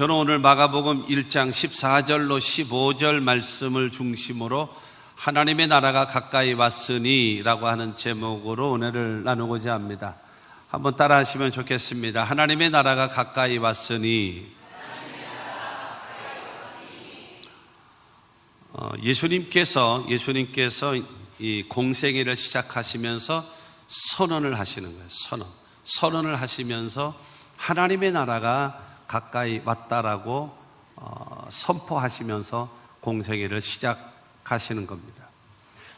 저는 오늘 마가복음 1장 14절로 15절 말씀을 중심으로 하나님의 나라가 가까이 왔으니 라고 하는 제목으로 은혜를 나누고자 합니다. 한번 따라 하시면 좋겠습니다. 하나님의 나라가 가까이 왔으니. 예수님께서 이 공생애를 시작하시면서 선언을 하시는 거예요. 선언을 하시면서 하나님의 나라가 가까이 왔다라고 선포하시면서 공생애를 시작하시는 겁니다.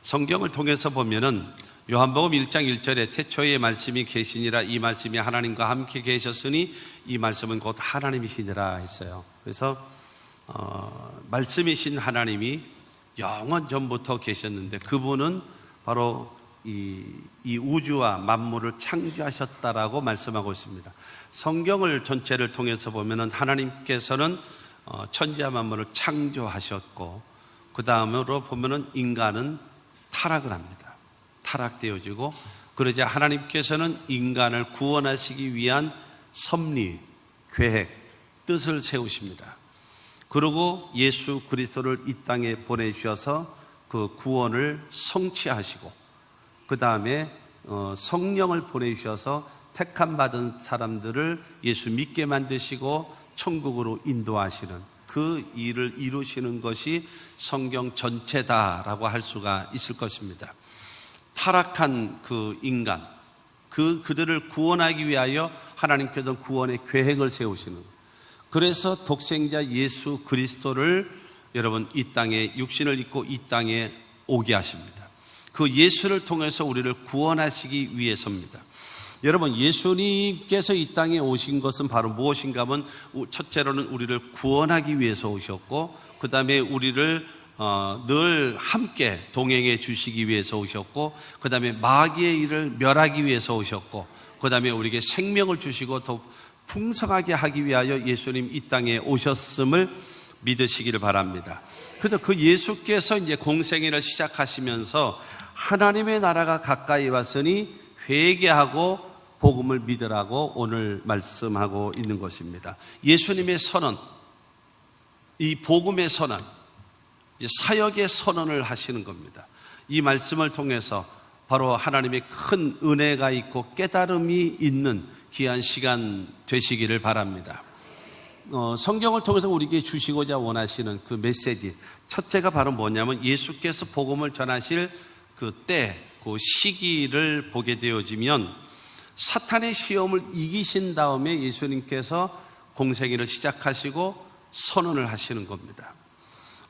성경을 통해서 보면은 요한복음 1장 1절에 태초에 말씀이 계시니라, 이 말씀이 하나님과 함께 계셨으니 이 말씀은 곧 하나님이시니라 했어요. 그래서 말씀이신 하나님이 영원 전부터 계셨는데 그분은 바로 이 우주와 만물을 창조하셨다라고 말씀하고 있습니다. 성경을 전체를 통해서 보면은 하나님께서는 천지와 만물을 창조하셨고, 그 다음으로 보면은 인간은 타락을 합니다. 타락되어지고, 그러자 하나님께서는 인간을 구원하시기 위한 섭리, 계획, 뜻을 세우십니다. 그리고 예수 그리스도를 이 땅에 보내주셔서 그 구원을 성취하시고, 그 다음에 성령을 보내주셔서 택함 받은 사람들을 예수 믿게 만드시고 천국으로 인도하시는 그 일을 이루시는 것이 성경 전체다라고 할 수가 있을 것입니다. 타락한 그 인간, 그들을 구원하기 위하여 하나님께서 구원의 계획을 세우시는 거예요. 그래서 독생자 예수 그리스도를 여러분 이 땅에 육신을 입고 이 땅에 오게 하십니다. 그 예수를 통해서 우리를 구원하시기 위해서입니다. 여러분, 예수님께서 이 땅에 오신 것은 바로 무엇인가 하면, 첫째로는 우리를 구원하기 위해서 오셨고, 그 다음에 우리를 늘 함께 동행해 주시기 위해서 오셨고, 그 다음에 마귀의 일을 멸하기 위해서 오셨고, 그 다음에 우리에게 생명을 주시고 더 풍성하게 하기 위하여 예수님 이 땅에 오셨음을 믿으시기를 바랍니다. 그래서 그 예수께서 이제 공생애를 시작하시면서 하나님의 나라가 가까이 왔으니 회개하고 복음을 믿으라고 오늘 말씀하고 있는 것입니다. 예수님의 선언, 이 복음의 선언, 사역의 선언을 하시는 겁니다. 이 말씀을 통해서 바로 하나님의 큰 은혜가 있고 깨달음이 있는 귀한 시간 되시기를 바랍니다. 성경을 통해서 우리에게 주시고자 원하시는 그 메시지, 첫째가 바로 뭐냐면 예수께서 복음을 전하실 그 때, 그 시기를 보게 되어지면 사탄의 시험을 이기신 다음에 예수님께서 공생애를 시작하시고 선언을 하시는 겁니다.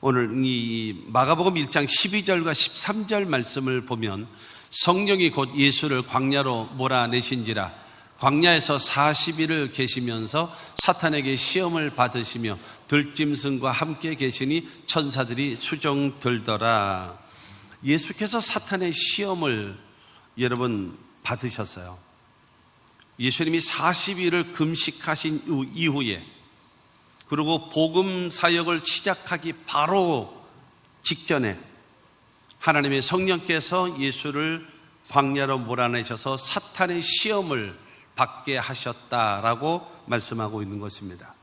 오늘 이 마가복음 1장 12절과 13절 말씀을 보면 성령이 곧 예수를 광야로 몰아내신지라, 광야에서 40일을 계시면서 사탄에게 시험을 받으시며 들짐승과 함께 계시니 천사들이 수종 들더라. 예수께서 사탄의 시험을 여러분 받으셨어요. 예수님이 40일을 금식하신 이후에, 그리고 복음 사역을 시작하기 바로 직전에 하나님의 성령께서 예수를 광야로 몰아내셔서 사탄의 시험을 받게 하셨다라고 말씀하고 있는 것입니다.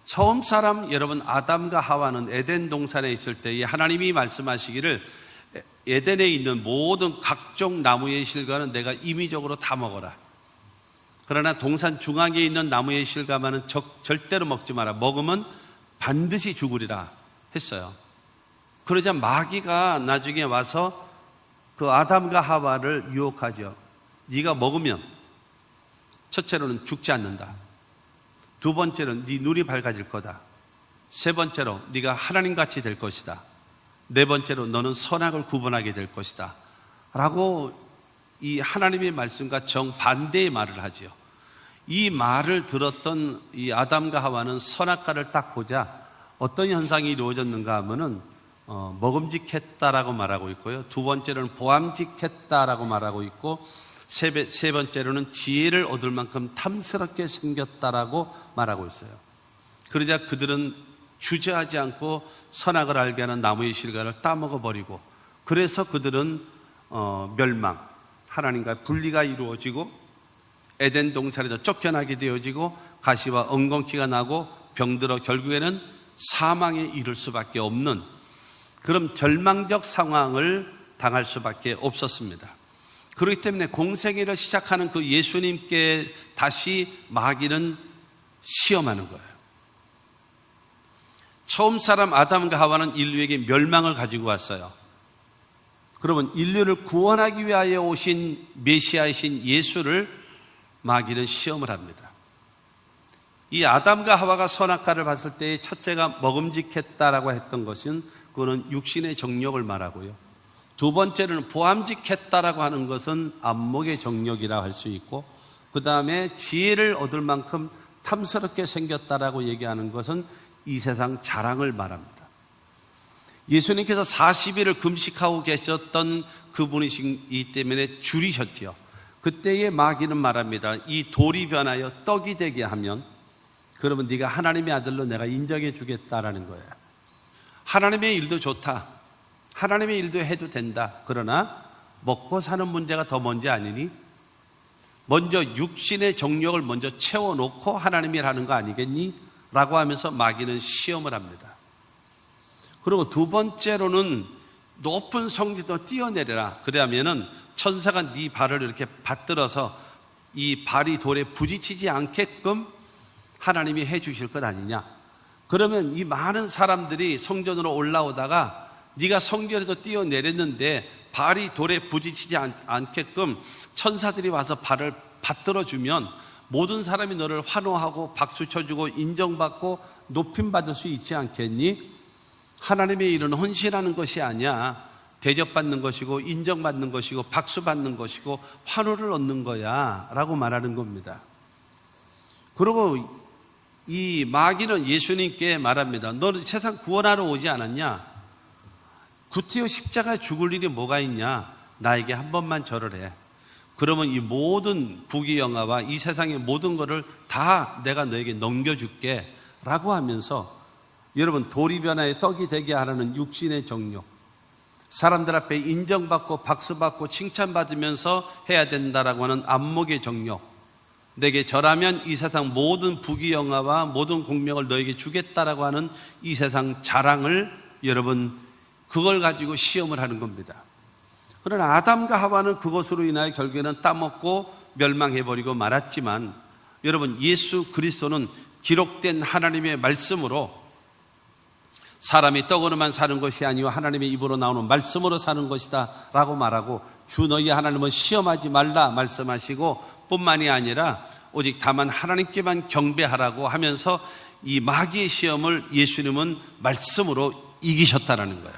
처음 사람 여러분 아담과 하와는 에덴 동산에 있을 때에 하나님이 말씀하시기를 에덴에 있는 모든 각종 나무의 실과는 내가 임의적으로 다 먹어라. 그러나 동산 중앙에 있는 나무의 실과만은 절대로 먹지 마라. 먹으면 반드시 죽으리라 했어요. 그러자 마귀가 나중에 와서 그 아담과 하와를 유혹하죠. 네가 먹으면 첫째로는 죽지 않는다. 두 번째로는 네 눈이 밝아질 거다. 세 번째로 네가 하나님같이 될 것이다. 네 번째로 너는 선악을 구분하게 될 것이다 라고 이 하나님의 말씀과 정반대의 말을 하죠. 이 말을 들었던 이 아담과 하와는 선악과를 딱 보자 어떤 현상이 이루어졌는가 하면은 먹음직했다라고 말하고 있고요, 두 번째로는 보암직했다라고 말하고 있고, 세 번째로는 지혜를 얻을 만큼 탐스럽게 생겼다라고 말하고 있어요. 그러자 그들은 주저하지 않고 선악을 알게 하는 나무의 실과를 따먹어버리고, 그래서 그들은 멸망, 하나님과 분리가 이루어지고 에덴 동산에서 쫓겨나게 되어지고 가시와 엉겅퀴가 나고 병들어 결국에는 사망에 이를 수밖에 없는 그런 절망적 상황을 당할 수밖에 없었습니다. 그렇기 때문에 공생애를 시작하는 그 예수님께 다시 마귀는 시험하는 거예요. 처음 사람 아담과 하와는 인류에게 멸망을 가지고 왔어요. 그러면 인류를 구원하기 위하여 오신 메시아이신 예수를 마귀는 시험을 합니다. 이 아담과 하와가 선악과를 봤을 때 첫째가 먹음직했다라고 했던 것은 그거는 육신의 정욕을 말하고요. 두 번째는 보암직했다라고 하는 것은 안목의 정욕이라고 할 수 있고, 그 다음에 지혜를 얻을 만큼 탐스럽게 생겼다라고 얘기하는 것은 이 세상 자랑을 말합니다. 예수님께서 40일을 금식하고 계셨던 그분이시기 때문에 줄이셨지요. 그때의 마귀는 말합니다. 이 돌이 변하여 떡이 되게 하면 그러면 네가 하나님의 아들로 내가 인정해 주겠다라는 거예요. 하나님의 일도 좋다. 하나님의 일도 해도 된다. 그러나 먹고 사는 문제가 더 먼저 아니니 먼저 육신의 정욕을 먼저 채워놓고 하나님이 하는 거 아니겠니? 라고 하면서 마귀는 시험을 합니다. 그리고 두 번째로는 높은 성지도 뛰어내려라. 그러면은 천사가 네 발을 이렇게 받들어서 이 발이 돌에 부딪히지 않게끔 하나님이 해 주실 것 아니냐. 그러면 이 많은 사람들이 성전으로 올라오다가 네가 성전에서 뛰어내렸는데 발이 돌에 부딪히지 않게끔 천사들이 와서 발을 받들어 주면 모든 사람이 너를 환호하고 박수 쳐주고 인정받고 높임받을 수 있지 않겠니? 하나님의 일은 헌신하는 것이 아니야. 대접받는 것이고 인정받는 것이고 박수받는 것이고 환호를 얻는 거야 라고 말하는 겁니다. 그리고 이 마귀는 예수님께 말합니다. 너는 세상 구원하러 오지 않았냐? 구태여 십자가에 죽을 일이 뭐가 있냐? 나에게 한 번만 절을 해. 그러면 이 모든 부귀영화와 이 세상의 모든 것을 다 내가 너에게 넘겨줄게 라고 하면서 여러분 돌이 변화에 떡이 되게 하라는 육신의 정욕, 사람들 앞에 인정받고 박수받고 칭찬받으면서 해야 된다라고 하는 안목의 정욕, 내게 절하면 이 세상 모든 부귀영화와 모든 공명을 너에게 주겠다라고 하는 이 세상 자랑을 여러분 그걸 가지고 시험을 하는 겁니다. 그러나 아담과 하와는 그것으로 인하여 결국에는 따먹고 멸망해버리고 말았지만 여러분 예수 그리스도는 기록된 하나님의 말씀으로 사람이 떡으로만 사는 것이 아니요 하나님의 입으로 나오는 말씀으로 사는 것이다 라고 말하고 주 너희 하나님은 시험하지 말라 말씀하시고 뿐만이 아니라 오직 다만 하나님께만 경배하라고 하면서 이 마귀의 시험을 예수님은 말씀으로 이기셨다라는 거예요.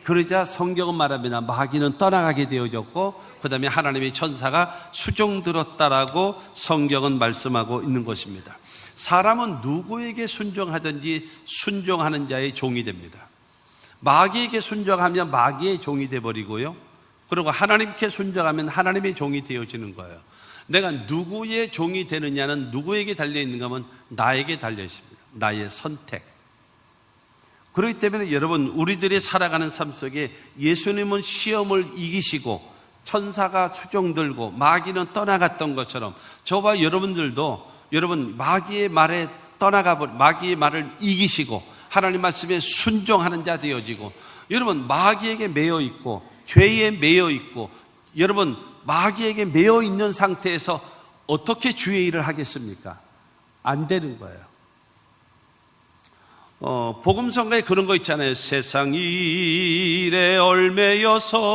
그러자 성경은 말합니다. 마귀는 떠나가게 되어졌고 그 다음에 하나님의 천사가 수종 들었다라고 성경은 말씀하고 있는 것입니다. 사람은 누구에게 순종하든지 순종하는 자의 종이 됩니다. 마귀에게 순종하면 마귀의 종이 되어버리고요. 그리고 하나님께 순종하면 하나님의 종이 되어지는 거예요. 내가 누구의 종이 되느냐는 누구에게 달려있는가 하면 나에게 달려있습니다. 나의 선택. 그렇기 때문에 여러분 우리들이 살아가는 삶 속에 예수님은 시험을 이기시고 천사가 수종 들고 마귀는 떠나갔던 것처럼 저와 여러분들도 여러분 마귀의 말에 마귀의 말을 이기시고 하나님 말씀에 순종하는 자 되어지고 여러분 마귀에게 매여 있고 죄에 매여 있고 여러분 마귀에게 매여 있는 상태에서 어떻게 주의 일을 하겠습니까? 안 되는 거예요. 복음성가에 그런 거 있잖아요. 세상 일에 얽매여서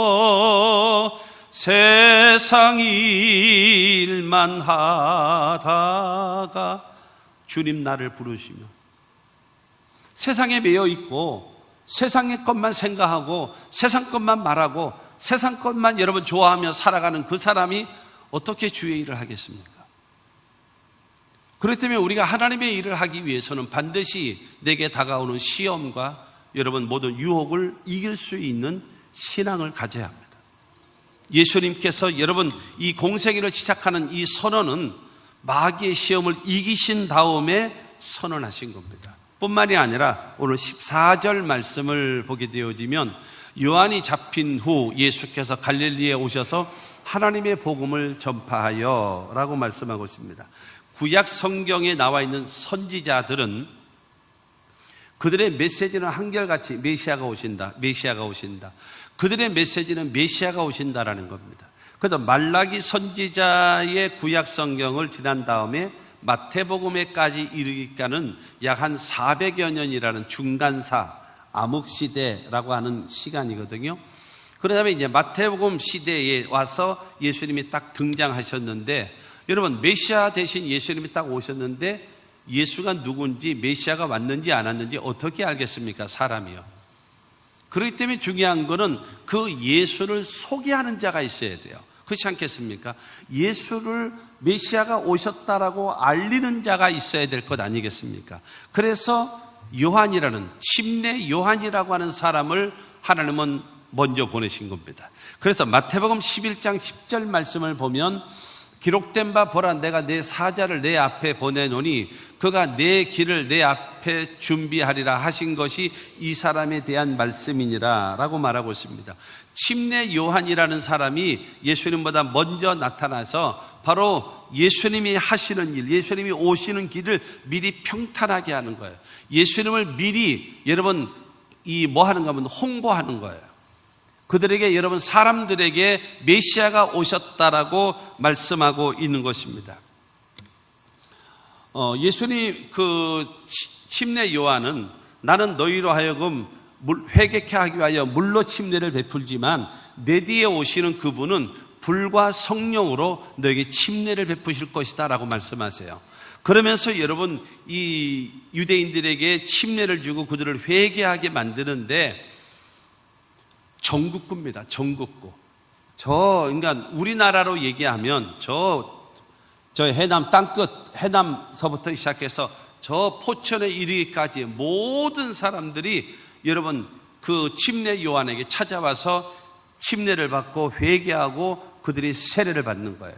세상 일만 하다가 주님 나를 부르시며 세상에 매여 있고 세상의 것만 생각하고 세상 것만 말하고 세상 것만 여러분 좋아하며 살아가는 그 사람이 어떻게 주의 일을 하겠습니까? 그렇기 때문에 우리가 하나님의 일을 하기 위해서는 반드시 내게 다가오는 시험과 여러분 모든 유혹을 이길 수 있는 신앙을 가져야 합니다. 예수님께서 여러분 이 공생애를 시작하는 이 선언은 마귀의 시험을 이기신 다음에 선언하신 겁니다. 뿐만이 아니라 오늘 14절 말씀을 보게 되어지면 요한이 잡힌 후 예수께서 갈릴리에 오셔서 하나님의 복음을 전파하여 라고 말씀하고 있습니다. 구약 성경에 나와 있는 선지자들은 그들의 메시지는 한결같이 메시아가 오신다, 메시아가 오신다. 그들의 메시지는 메시아가 오신다라는 겁니다. 그래서 말라기 선지자의 구약 성경을 지난 다음에 마태복음에까지 이르기까지는 약 한 400여 년이라는 중간사, 암흑시대라고 하는 시간이거든요. 그러다음에 이제 마태복음 시대에 와서 예수님이 딱 등장하셨는데, 여러분 메시아 대신 예수님이 딱 오셨는데 예수가 누군지, 메시아가 왔는지 안 왔는지 어떻게 알겠습니까? 사람이요. 그렇기 때문에 중요한 거는 그 예수를 소개하는 자가 있어야 돼요. 그렇지 않겠습니까? 예수를 메시아가 오셨다라고 알리는 자가 있어야 될 것 아니겠습니까? 그래서 요한이라는, 침례 요한이라고 하는 사람을 하나님은 먼저 보내신 겁니다. 그래서 마태복음 11장 10절 말씀을 보면, 기록된 바 보라, 내가 내 사자를 내 앞에 보내노니 그가 내 길을 내 앞에 준비하리라 하신 것이 이 사람에 대한 말씀이니라 라고 말하고 있습니다. 침례 요한이라는 사람이 예수님보다 먼저 나타나서 바로 예수님이 하시는 일, 예수님이 오시는 길을 미리 평탄하게 하는 거예요. 예수님을 미리 여러분 뭐 하는가 하면 홍보하는 거예요. 그들에게, 여러분 사람들에게 메시아가 오셨다라고 말씀하고 있는 것입니다. 예수님 그 침례 요한은 나는 너희로 하여금 회개케 하기 위하여 물로 침례를 베풀지만 내 뒤에 오시는 그분은 불과 성령으로 너에게 침례를 베푸실 것이다 라고 말씀하세요. 그러면서 여러분 이 유대인들에게 침례를 주고 그들을 회개하게 만드는데 전국구입니다. 전국구. 그러니까 우리나라로 얘기하면 저 해남 땅끝, 해남서부터 시작해서 저 포천에 이르기까지 모든 사람들이 여러분 그 침례 요한에게 찾아와서 침례를 받고 회개하고 그들이 세례를 받는 거예요.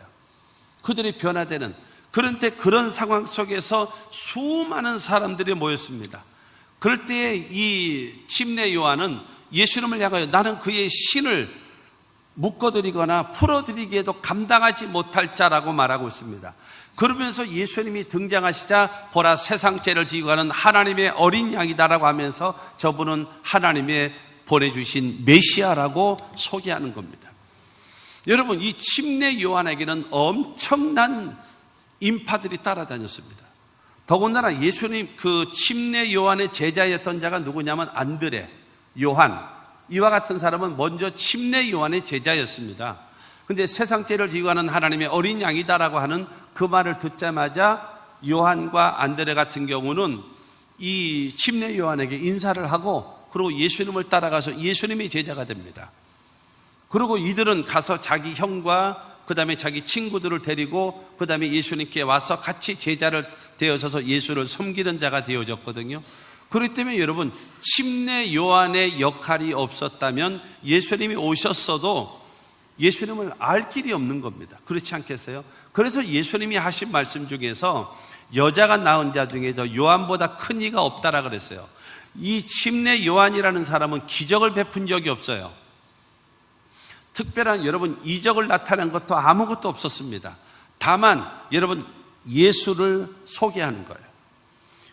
그들이 변화되는. 그런데 그런 상황 속에서 수많은 사람들이 모였습니다. 그럴 때 이 침례 요한은 예수님을 향하여 나는 그의 신을 묶어드리거나 풀어드리기에도 감당하지 못할 자라고 말하고 있습니다. 그러면서 예수님이 등장하시자 보라, 세상 죄를 지고 가는 하나님의 어린 양이다라고 하면서 저분은 하나님의 보내주신 메시아라고 소개하는 겁니다. 여러분 이 침례 요한에게는 엄청난 인파들이 따라다녔습니다. 더군다나 예수님 그 침례 요한의 제자였던 자가 누구냐면 안드레, 요한, 이와 같은 사람은 먼저 침례 요한의 제자였습니다. 근데 세상 죄를 지고 가는 하나님의 어린 양이다라고 하는 그 말을 듣자마자 요한과 안드레 같은 경우는 이 침례 요한에게 인사를 하고 그리고 예수님을 따라가서 예수님의 제자가 됩니다. 그리고 이들은 가서 자기 형과 그 다음에 자기 친구들을 데리고 그 다음에 예수님께 와서 같이 제자를 되어져서 예수를 섬기는 자가 되어졌거든요. 그렇기 때문에 여러분 침례 요한의 역할이 없었다면 예수님이 오셨어도 예수님을 알 길이 없는 겁니다. 그렇지 않겠어요? 그래서 예수님이 하신 말씀 중에서 여자가 낳은 자 중에 저 요한보다 큰 이가 없다라 그랬어요. 이 침례 요한이라는 사람은 기적을 베푼 적이 없어요. 특별한 여러분 이적을 나타낸 것도 아무것도 없었습니다. 다만 여러분 예수를 소개하는 거예요.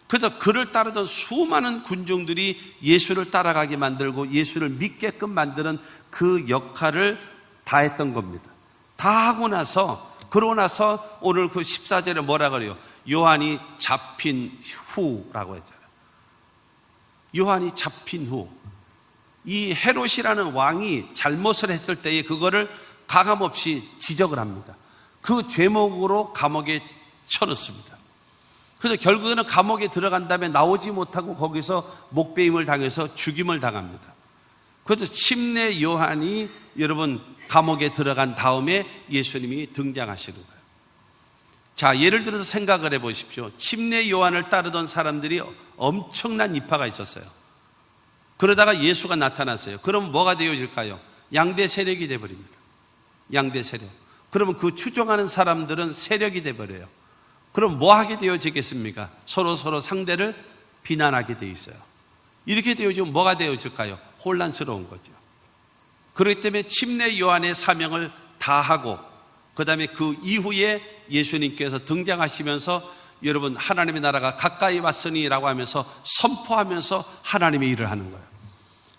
그래서 그를 따르던 수많은 군중들이 예수를 따라가게 만들고 예수를 믿게끔 만드는 그 역할을 다 했던 겁니다. 다 하고 나서, 그러고 나서 오늘 그 14절에 뭐라 그래요? 요한이 잡힌 후라고 했잖아요. 요한이 잡힌 후. 이 헤롯이라는 왕이 잘못을 했을 때에 그거를 가감없이 지적을 합니다. 그 죄목으로 감옥에 쳐넣습니다. 그래서 결국에는 감옥에 들어간 다음에 나오지 못하고 거기서 목베임을 당해서 죽임을 당합니다. 그래서 침례 요한이 여러분 감옥에 들어간 다음에 예수님이 등장하시는 거예요. 자, 예를 들어서 생각을 해 보십시오. 침례 요한을 따르던 사람들이 엄청난 이파가 있었어요. 그러다가 예수가 나타났어요. 그럼 뭐가 되어질까요? 양대 세력이 되어버립니다. 양대 세력. 그러면 그 추종하는 사람들은 세력이 되어버려요. 그럼 뭐 하게 되어지겠습니까? 서로 상대를 비난하게 되어 있어요. 이렇게 되어지면 뭐가 되어질까요? 혼란스러운 거죠. 그렇기 때문에 침례 요한의 사명을 다하고 그 다음에 그 이후에 예수님께서 등장하시면서 여러분 하나님의 나라가 가까이 왔으니라고 하면서 선포하면서 하나님의 일을 하는 거예요.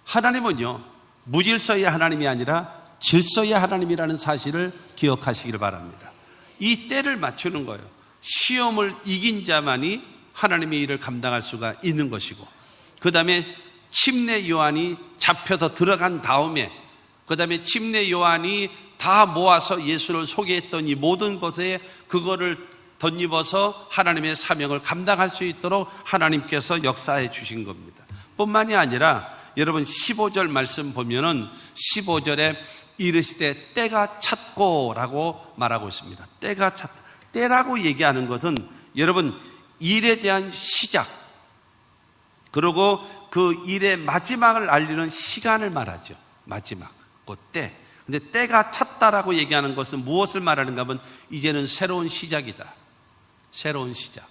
하나님은요 무질서의 하나님이 아니라 질서의 하나님이라는 사실을 기억하시기를 바랍니다. 이 때를 맞추는 거예요. 시험을 이긴 자만이 하나님의 일을 감당할 수가 있는 것이고, 그 다음에 침례 요한이 잡혀서 들어간 다음에, 그 다음에 침례 요한이 다 모아서 예수를 소개했던 이 모든 것에 그거를 덧입어서 하나님의 사명을 감당할 수 있도록 하나님께서 역사해 주신 겁니다. 뿐만이 아니라 여러분 15절 말씀 보면은 15절에 이르시되 때가 찼고라고 말하고 있습니다. 때가 찼다. 때라고 얘기하는 것은 여러분 일에 대한 시작, 그리고 그 일의 마지막을 알리는 시간을 말하죠. 마지막, 그 때. 근데 때가 찼다라고 얘기하는 것은 무엇을 말하는가 하면 이제는 새로운 시작이다. 새로운 시작.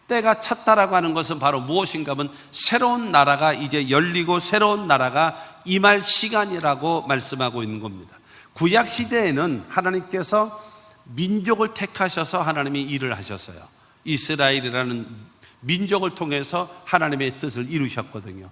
때가 찼다라고 하는 것은 바로 무엇인가 하면 새로운 나라가 이제 열리고 새로운 나라가 임할 시간이라고 말씀하고 있는 겁니다. 구약 시대에는 하나님께서 민족을 택하셔서 하나님이 일을 하셨어요. 이스라엘이라는 민족을 통해서 하나님의 뜻을 이루셨거든요.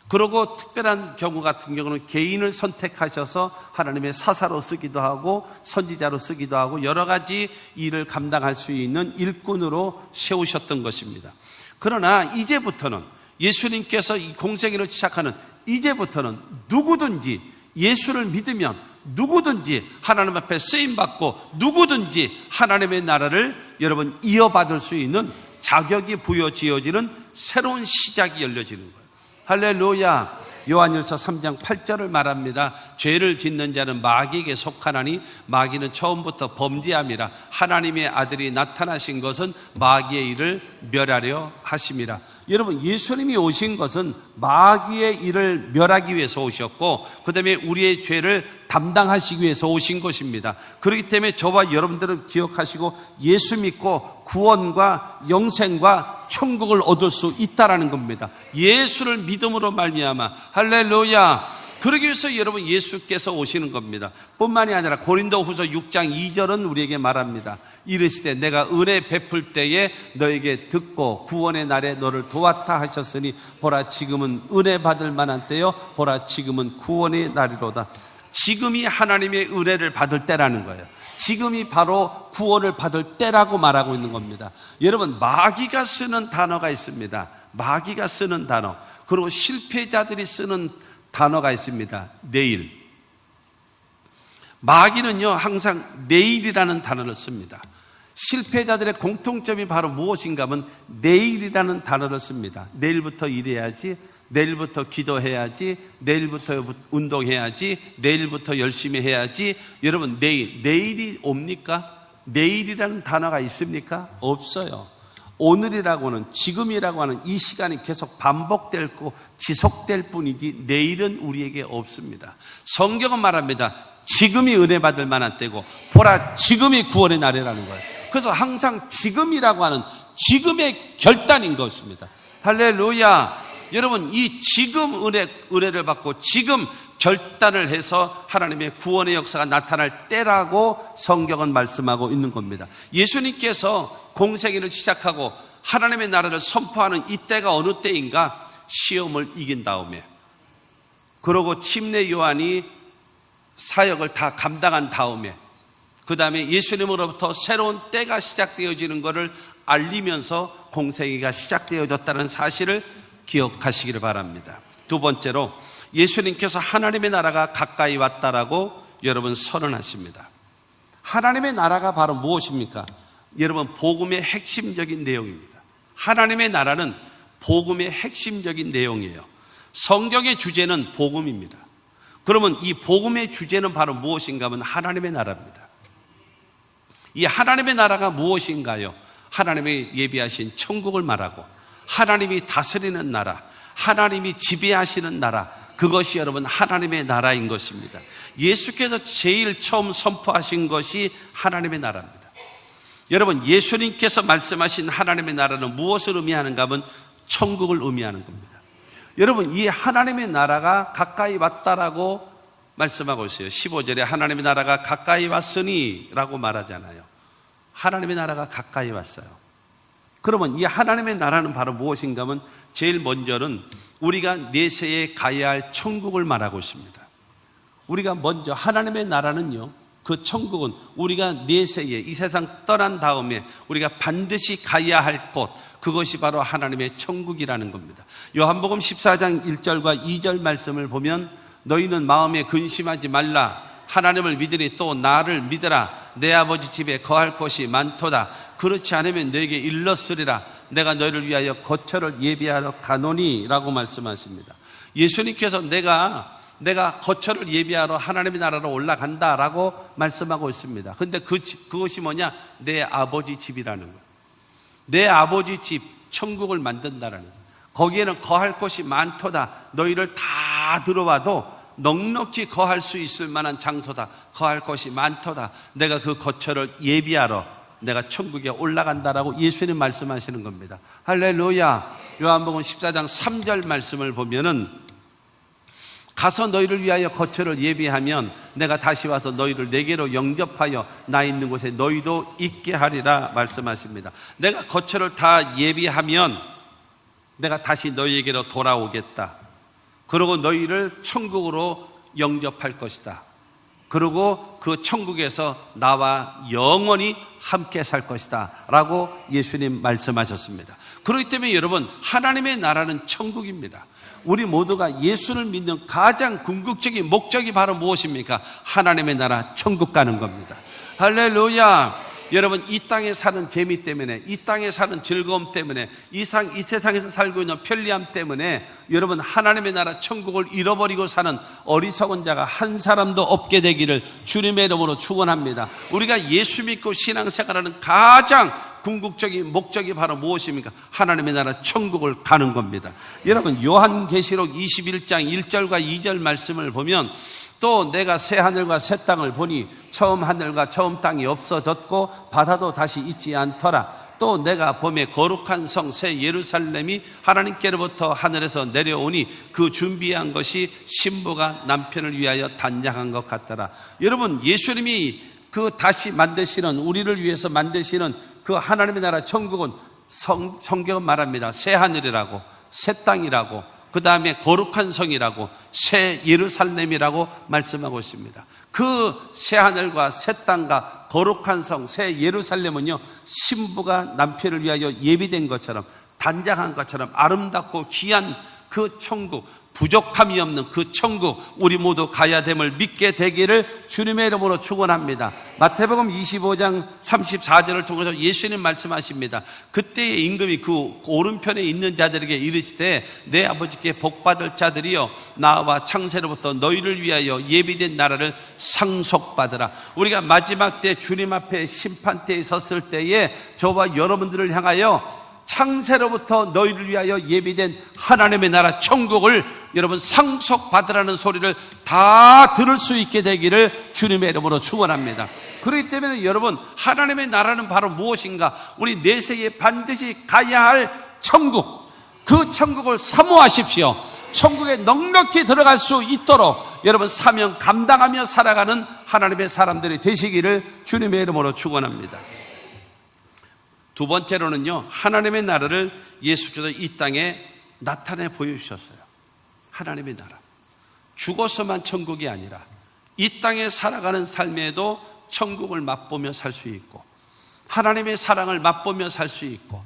그리고 특별한 경우 같은 경우는 개인을 선택하셔서 하나님의 사사로 쓰기도 하고 선지자로 쓰기도 하고 여러 가지 일을 감당할 수 있는 일꾼으로 세우셨던 것입니다. 그러나 이제부터는 예수님께서 이 공생애를 시작하는 이제부터는 누구든지 예수를 믿으면 누구든지 하나님 앞에 쓰임받고 누구든지 하나님의 나라를 여러분 이어받을 수 있는 자격이 부여지어지는 새로운 시작이 열려지는 거예요. 할렐루야. 요한일서 3장 8절을 말합니다. 죄를 짓는 자는 마귀에게 속하나니 마귀는 처음부터 범죄함이라 하나님의 아들이 나타나신 것은 마귀의 일을 멸하려 하심이라. 여러분 예수님이 오신 것은 마귀의 일을 멸하기 위해서 오셨고 그 다음에 우리의 죄를 담당하시기 위해서 오신 것입니다. 그렇기 때문에 저와 여러분들은 기억하시고 예수 믿고 구원과 영생과 천국을 얻을 수 있다라는 겁니다. 예수를 믿음으로 말미암아. 할렐루야. 그러기 위해서 여러분 예수께서 오시는 겁니다. 뿐만이 아니라 고린도후서 6장 2절은 우리에게 말합니다. 이르시되 내가 은혜 베풀 때에 너에게 듣고 구원의 날에 너를 도왔다 하셨으니 보라 지금은 은혜 받을 만한 때요 보라 지금은 구원의 날이로다. 지금이 하나님의 은혜를 받을 때라는 거예요. 지금이 바로 구원을 받을 때라고 말하고 있는 겁니다. 여러분 마귀가 쓰는 단어가 있습니다. 마귀가 쓰는 단어, 그리고 실패자들이 쓰는 단어가 있습니다. 내일. 마귀는요 항상 내일이라는 단어를 씁니다. 실패자들의 공통점이 바로 무엇인가 하면 내일이라는 단어를 씁니다. 내일부터 일해야지, 내일부터 기도해야지, 내일부터 운동해야지, 내일부터 열심히 해야지. 여러분 내일이 옵니까? 내일이라는 단어가 있습니까? 없어요. 오늘이라고는, 지금이라고 하는 이 시간이 계속 반복되고 지속될 뿐이지 내일은 우리에게 없습니다. 성경은 말합니다. 지금이 은혜 받을 만한 때고 보라 지금이 구원의 날이라는 거예요. 그래서 항상 지금이라고 하는 지금의 결단인 것입니다. 할렐루야. 여러분 이 지금 은혜를 받고 지금 결단을 해서 하나님의 구원의 역사가 나타날 때라고 성경은 말씀하고 있는 겁니다. 예수님께서 공생애를 시작하고 하나님의 나라를 선포하는 이 때가 어느 때인가? 시험을 이긴 다음에, 그러고 침례 요한이 사역을 다 감당한 다음에, 그 다음에 예수님으로부터 새로운 때가 시작되어지는 것을 알리면서 공생애가 시작되어졌다는 사실을 기억하시기를 바랍니다. 두 번째로 예수님께서 하나님의 나라가 가까이 왔다라고 여러분 선언하십니다. 하나님의 나라가 바로 무엇입니까? 여러분 복음의 핵심적인 내용입니다. 하나님의 나라는 복음의 핵심적인 내용이에요. 성경의 주제는 복음입니다. 그러면 이 복음의 주제는 바로 무엇인가 하면 하나님의 나라입니다. 이 하나님의 나라가 무엇인가요? 하나님이 예비하신 천국을 말하고 하나님이 다스리는 나라, 하나님이 지배하시는 나라, 그것이 여러분 하나님의 나라인 것입니다. 예수께서 제일 처음 선포하신 것이 하나님의 나라입니다. 여러분 예수님께서 말씀하신 하나님의 나라는 무엇을 의미하는가 하면 천국을 의미하는 겁니다. 여러분 이 하나님의 나라가 가까이 왔다라고 말씀하고 있어요. 15절에 하나님의 나라가 가까이 왔으니 라고 말하잖아요. 하나님의 나라가 가까이 왔어요. 그러면 이 하나님의 나라는 바로 무엇인가 하면 제일 먼저는 우리가 내세에 가야 할 천국을 말하고 있습니다. 우리가 먼저 하나님의 나라는요, 그 천국은 우리가 내세에 이 세상 떠난 다음에 우리가 반드시 가야 할 곳, 그것이 바로 하나님의 천국이라는 겁니다. 요한복음 14장 1절과 2절 말씀을 보면 너희는 마음에 근심하지 말라. 하나님을 믿으니 또 나를 믿으라. 내 아버지 집에 거할 곳이 많도다. 그렇지 않으면 너에게 일렀으리라. 내가 너희를 위하여 거처를 예비하러 가노니 라고 말씀하십니다. 예수님께서 내가 거처를 예비하러 하나님의 나라로 올라간다 라고 말씀하고 있습니다. 근데 그것이 뭐냐? 내 아버지 집이라는 거예요. 내 아버지 집, 천국을 만든다라는 거예요. 거기에는 거할 곳이 많도다. 너희를 다 들어와도 넉넉히 거할 수 있을 만한 장소다. 거할 곳이 많도다. 내가 그 거처를 예비하러 내가 천국에 올라간다라고 예수님 말씀하시는 겁니다. 할렐루야. 요한복음 14장 3절 말씀을 보면은 가서 너희를 위하여 거처를 예비하면 내가 다시 와서 너희를 내게로 영접하여 나 있는 곳에 너희도 있게 하리라 말씀하십니다. 내가 거처를 다 예비하면 내가 다시 너희에게로 돌아오겠다. 그리고 너희를 천국으로 영접할 것이다. 그리고 그 천국에서 나와 영원히 함께 살 것이다 라고 예수님 말씀하셨습니다. 그렇기 때문에 여러분, 하나님의 나라는 천국입니다. 우리 모두가 예수를 믿는 가장 궁극적인 목적이 바로 무엇입니까? 하나님의 나라 천국 가는 겁니다. 할렐루야. 여러분, 이 땅에 사는 재미 때문에, 이 땅에 사는 즐거움 때문에, 이 세상에서 살고 있는 편리함 때문에 여러분, 하나님의 나라 천국을 잃어버리고 사는 어리석은 자가 한 사람도 없게 되기를 주님의 이름으로 축원합니다. 우리가 예수 믿고 신앙생활하는 가장 궁극적인 목적이 바로 무엇입니까? 하나님의 나라 천국을 가는 겁니다. 여러분, 요한계시록 21장 1절과 2절 말씀을 보면 또 내가 새 하늘과 새 땅을 보니 처음 하늘과 처음 땅이 없어졌고 바다도 다시 있지 않더라. 또 내가 봄에 거룩한 성 새 예루살렘이 하나님께로부터 하늘에서 내려오니 그 준비한 것이 신부가 남편을 위하여 단장한 것 같더라. 여러분, 예수님이 그 다시 만드시는, 우리를 위해서 만드시는 그 하나님의 나라 천국은 성경은 말합니다. 새 하늘이라고, 새 땅이라고, 그 다음에 거룩한 성이라고, 새 예루살렘이라고 말씀하고 있습니다. 그 새 하늘과 새 땅과 거룩한 성, 새 예루살렘은요, 신부가 남편을 위하여 예비된 것처럼, 단장한 것처럼 아름답고 귀한 그 천국, 부족함이 없는 그 천국, 우리 모두 가야 됨을 믿게 되기를 주님의 이름으로 축원합니다. 마태복음 25장 34절을 통해서 예수님 말씀하십니다. 그때의 임금이 그 오른편에 있는 자들에게 이르시되 내 아버지께 복받을 자들이여 나와 창세로부터 너희를 위하여 예비된 나라를 상속받으라. 우리가 마지막 때 주님 앞에 심판대에 섰을 때에 저와 여러분들을 향하여 창세로부터 너희를 위하여 예비된 하나님의 나라 천국을 여러분 상속받으라는 소리를 다 들을 수 있게 되기를 주님의 이름으로 축원합니다. 그렇기 때문에 여러분, 하나님의 나라는 바로 무엇인가? 우리 내세에 반드시 가야 할 천국, 그 천국을 사모하십시오. 천국에 넉넉히 들어갈 수 있도록 여러분 사명 감당하며 살아가는 하나님의 사람들이 되시기를 주님의 이름으로 축원합니다. 두 번째로는요, 하나님의 나라를 예수께서 이 땅에 나타내 보여주셨어요. 하나님의 나라. 죽어서만 천국이 아니라 이 땅에 살아가는 삶에도 천국을 맛보며 살 수 있고, 하나님의 사랑을 맛보며 살 수 있고,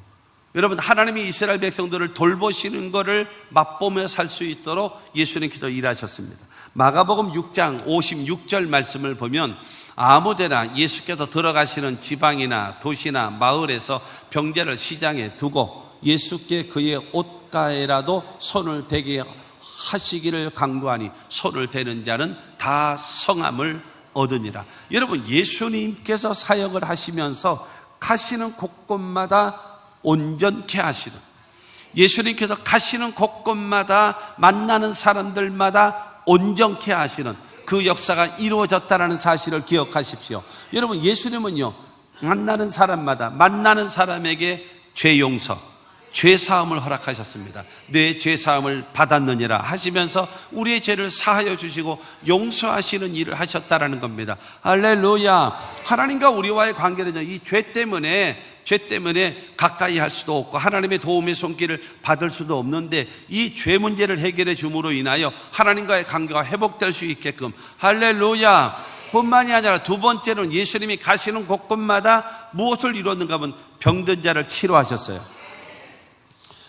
여러분, 하나님이 이스라엘 백성들을 돌보시는 것을 맛보며 살 수 있도록 예수님께서 일하셨습니다. 마가복음 6장 56절 말씀을 보면 아무데나 예수께서 들어가시는 지방이나 도시나 마을에서 병자를 시장에 두고 예수께 그의 옷가에라도 손을 대게 하시기를 강구하니 손을 대는 자는 다 성함을 얻으니라. 여러분, 예수님께서 사역을 하시면서 가시는 곳곳마다 온전케 하시는, 예수님께서 가시는 곳곳마다 만나는 사람들마다 온전케 하시는 그 역사가 이루어졌다는 사실을 기억하십시오. 여러분, 예수님은요, 만나는 사람마다, 만나는 사람에게 죄 용서, 죄사함을 허락하셨습니다. 내 죄사함을 받았느니라 하시면서 우리의 죄를 사하여 주시고 용서하시는 일을 하셨다라는 겁니다. 할렐루야. 하나님과 우리와의 관계는 이 죄 때문에 가까이 할 수도 없고 하나님의 도움의 손길을 받을 수도 없는데, 이 죄 문제를 해결해 줌으로 인하여 하나님과의 관계가 회복될 수 있게끔, 할렐루야. 뿐만이 아니라 두 번째로는 예수님이 가시는 곳곳마다 무엇을 이뤘는가 하면 병든 자를 치료하셨어요.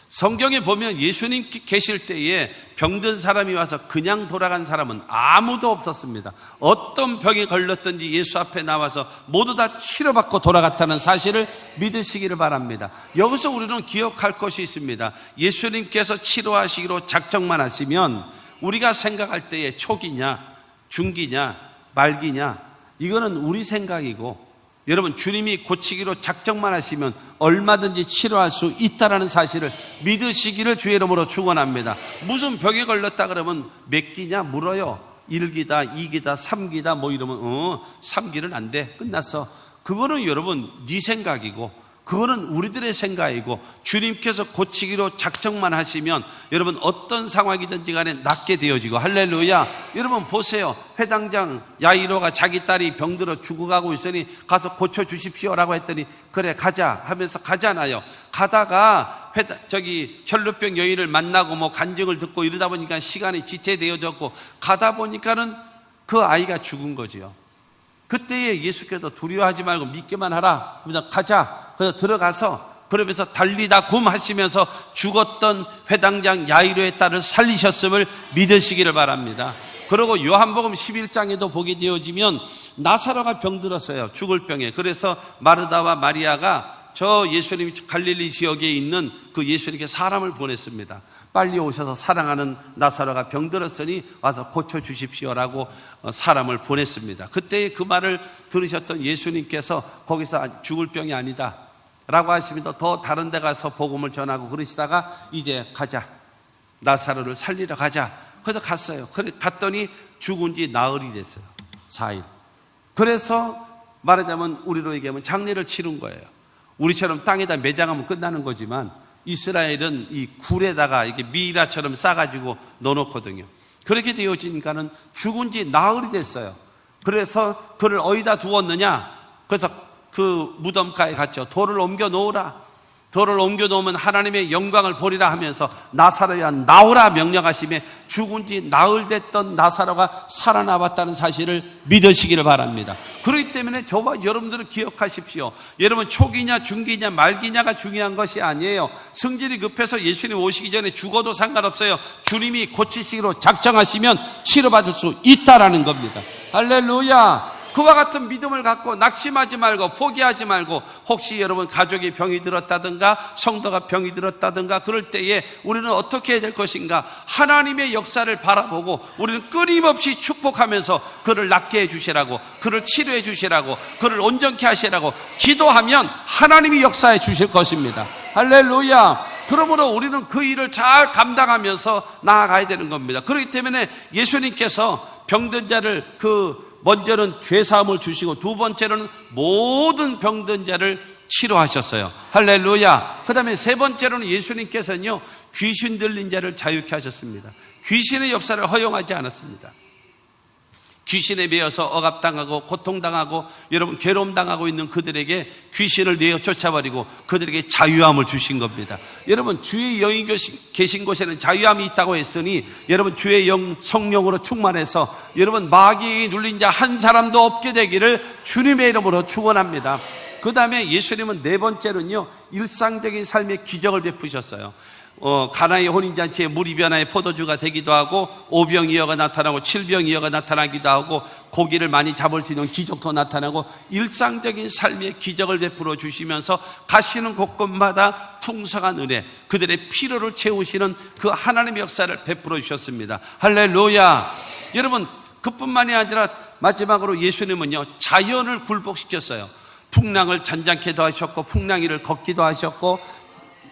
성경에 보면 예수님 계실 때에 병든 사람이 와서 그냥 돌아간 사람은 아무도 없었습니다. 어떤 병에 걸렸든지 예수 앞에 나와서 모두 다 치료받고 돌아갔다는 사실을 믿으시기를 바랍니다. 여기서 우리는 기억할 것이 있습니다. 예수님께서 치료하시기로 작정만 하시면 우리가 생각할 때에 초기냐 중기냐 말기냐, 이거는 우리 생각이고, 여러분 주님이 고치기로 작정만 하시면 얼마든지 치료할 수 있다는 사실을 믿으시기를 주의 이름으로 축원합니다. 무슨 병에 걸렸다 그러면 몇 기냐 물어요. 1기다 2기다 3기다 뭐 이러면 3기는 안 돼, 끝났어. 그거는 여러분 네 생각이고, 그거는 우리들의 생각이고, 주님께서 고치기로 작정만 하시면 여러분 어떤 상황이든지 간에 낫게 되어지고, 할렐루야. 여러분 보세요. 회당장 야이로가 자기 딸이 병들어 죽어가고 있으니 가서 고쳐주십시오라고 했더니 그래 가자 하면서 가잖아요. 가다가 혈루병 여인을 만나고 뭐 간증을 듣고 이러다 보니까 시간이 지체되어졌고, 가다 보니까는 그 아이가 죽은 거지요. 그때에 예수께서 두려워하지 말고 믿기만 하라. 그래서 가자. 그래서 들어가서 그러면서 달리다 굼 하시면서 죽었던 회당장 야이로의 딸을 살리셨음을 믿으시기를 바랍니다. 그리고 요한복음 11장에도 보게 되어지면 나사로가 병들었어요. 죽을 병에. 그래서 마르다와 마리아가 저 예수님 갈릴리 지역에 있는 그 예수님께 사람을 보냈습니다. 빨리 오셔서 사랑하는 나사로가 병들었으니 와서 고쳐주십시오라고 사람을 보냈습니다. 그때 그 말을 들으셨던 예수님께서 거기서 죽을 병이 아니다 라고 하시면서 더 다른 데 가서 복음을 전하고 그러시다가 이제 가자, 나사로를 살리러 가자. 그래서 갔어요. 갔더니 죽은 지 나흘이 됐어요. 4일. 그래서 말하자면 우리로 얘기하면 장례를 치른 거예요. 우리처럼 땅에다 매장하면 끝나는 거지만 이스라엘은 이 굴에다가 이렇게 미이라처럼 싸가지고 넣어놓거든요. 그렇게 되어지니까는 죽은 지 나흘이 됐어요. 그래서 그를 어디다 두었느냐? 그래서 그 무덤가에 갔죠. 돌을 옮겨 놓으라. 돌을 옮겨 놓으면 하나님의 영광을 보리라 하면서 나사로야 나오라 명령하심에 죽은 지 나흘 됐던 나사로가 살아나왔다는 사실을 믿으시기를 바랍니다. 그렇기 때문에 저와 여러분들을 기억하십시오. 여러분 초기냐 중기냐 말기냐가 중요한 것이 아니에요. 성질이 급해서 예수님 오시기 전에 죽어도 상관없어요. 주님이 고치시기로 작정하시면 치료받을 수 있다라는 겁니다. 할렐루야. 그와 같은 믿음을 갖고 낙심하지 말고 포기하지 말고, 혹시 여러분 가족이 병이 들었다든가 성도가 병이 들었다든가 그럴 때에 우리는 어떻게 해야 될 것인가? 하나님의 역사를 바라보고 우리는 끊임없이 축복하면서 그를 낫게 해주시라고, 그를 치료해 주시라고, 그를 온전케 하시라고 기도하면 하나님이 역사해 주실 것입니다. 할렐루야. 그러므로 우리는 그 일을 잘 감당하면서 나아가야 되는 겁니다. 그렇기 때문에 예수님께서 병든 자를 먼저는 죄사함을 주시고 두 번째로는 모든 병든 자를 치료하셨어요. 할렐루야. 그 다음에 세 번째로는 예수님께서는요 귀신 들린 자를 자유케 하셨습니다. 귀신의 역사를 허용하지 않았습니다. 귀신에 매여서 억압당하고 고통당하고 여러분 괴로움당하고 있는 그들에게 귀신을 내어 쫓아버리고 그들에게 자유함을 주신 겁니다. 여러분 주의 영이 계신 곳에는 자유함이 있다고 했으니 여러분 주의 영 성령으로 충만해서 여러분 마귀에 눌린 자 한 사람도 없게 되기를 주님의 이름으로 축원합니다. 그 다음에 예수님은 네 번째로는요 일상적인 삶의 기적을 베푸셨어요. 가나의 혼인잔치에 물이 변화의 포도주가 되기도 하고, 오병이어가 나타나고 칠병이어가 나타나기도 하고, 고기를 많이 잡을 수 있는 기적도 나타나고, 일상적인 삶의 기적을 베풀어 주시면서 가시는 곳곳마다 풍성한 은혜, 그들의 필요를 채우시는 그 하나님의 역사를 베풀어 주셨습니다. 할렐루야. 여러분 그뿐만이 아니라 마지막으로 예수님은요 자연을 굴복시켰어요. 풍랑을 잔잔케도 하셨고 풍랑이를 걷기도 하셨고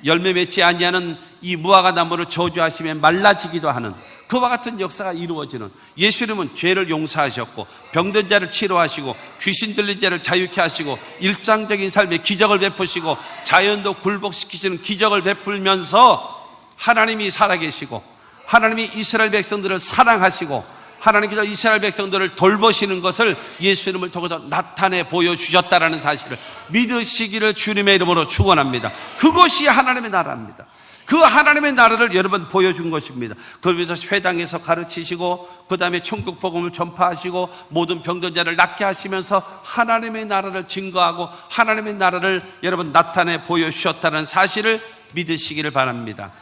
열매 맺지 아니하는 이 무화과 나무를 저주하시며 말라지기도 하는 그와 같은 역사가 이루어지는, 예수님은 죄를 용서하셨고 병든 자를 치료하시고 귀신 들린 자를 자유케 하시고 일상적인 삶에 기적을 베푸시고 자연도 굴복시키시는 기적을 베풀면서 하나님이 살아계시고 하나님이 이스라엘 백성들을 사랑하시고 하나님께서 이스라엘 백성들을 돌보시는 것을 예수님을 통해서 나타내 보여주셨다라는 사실을 믿으시기를 주님의 이름으로 축원합니다. 그것이 하나님의 나라입니다. 그 하나님의 나라를 여러분 보여준 것입니다. 그러면서 회당에서 가르치시고 그 다음에 천국 복음을 전파하시고 모든 병든 자를 낫게 하시면서 하나님의 나라를 증거하고 하나님의 나라를 여러분 나타내 보여주셨다는 사실을 믿으시기를 바랍니다.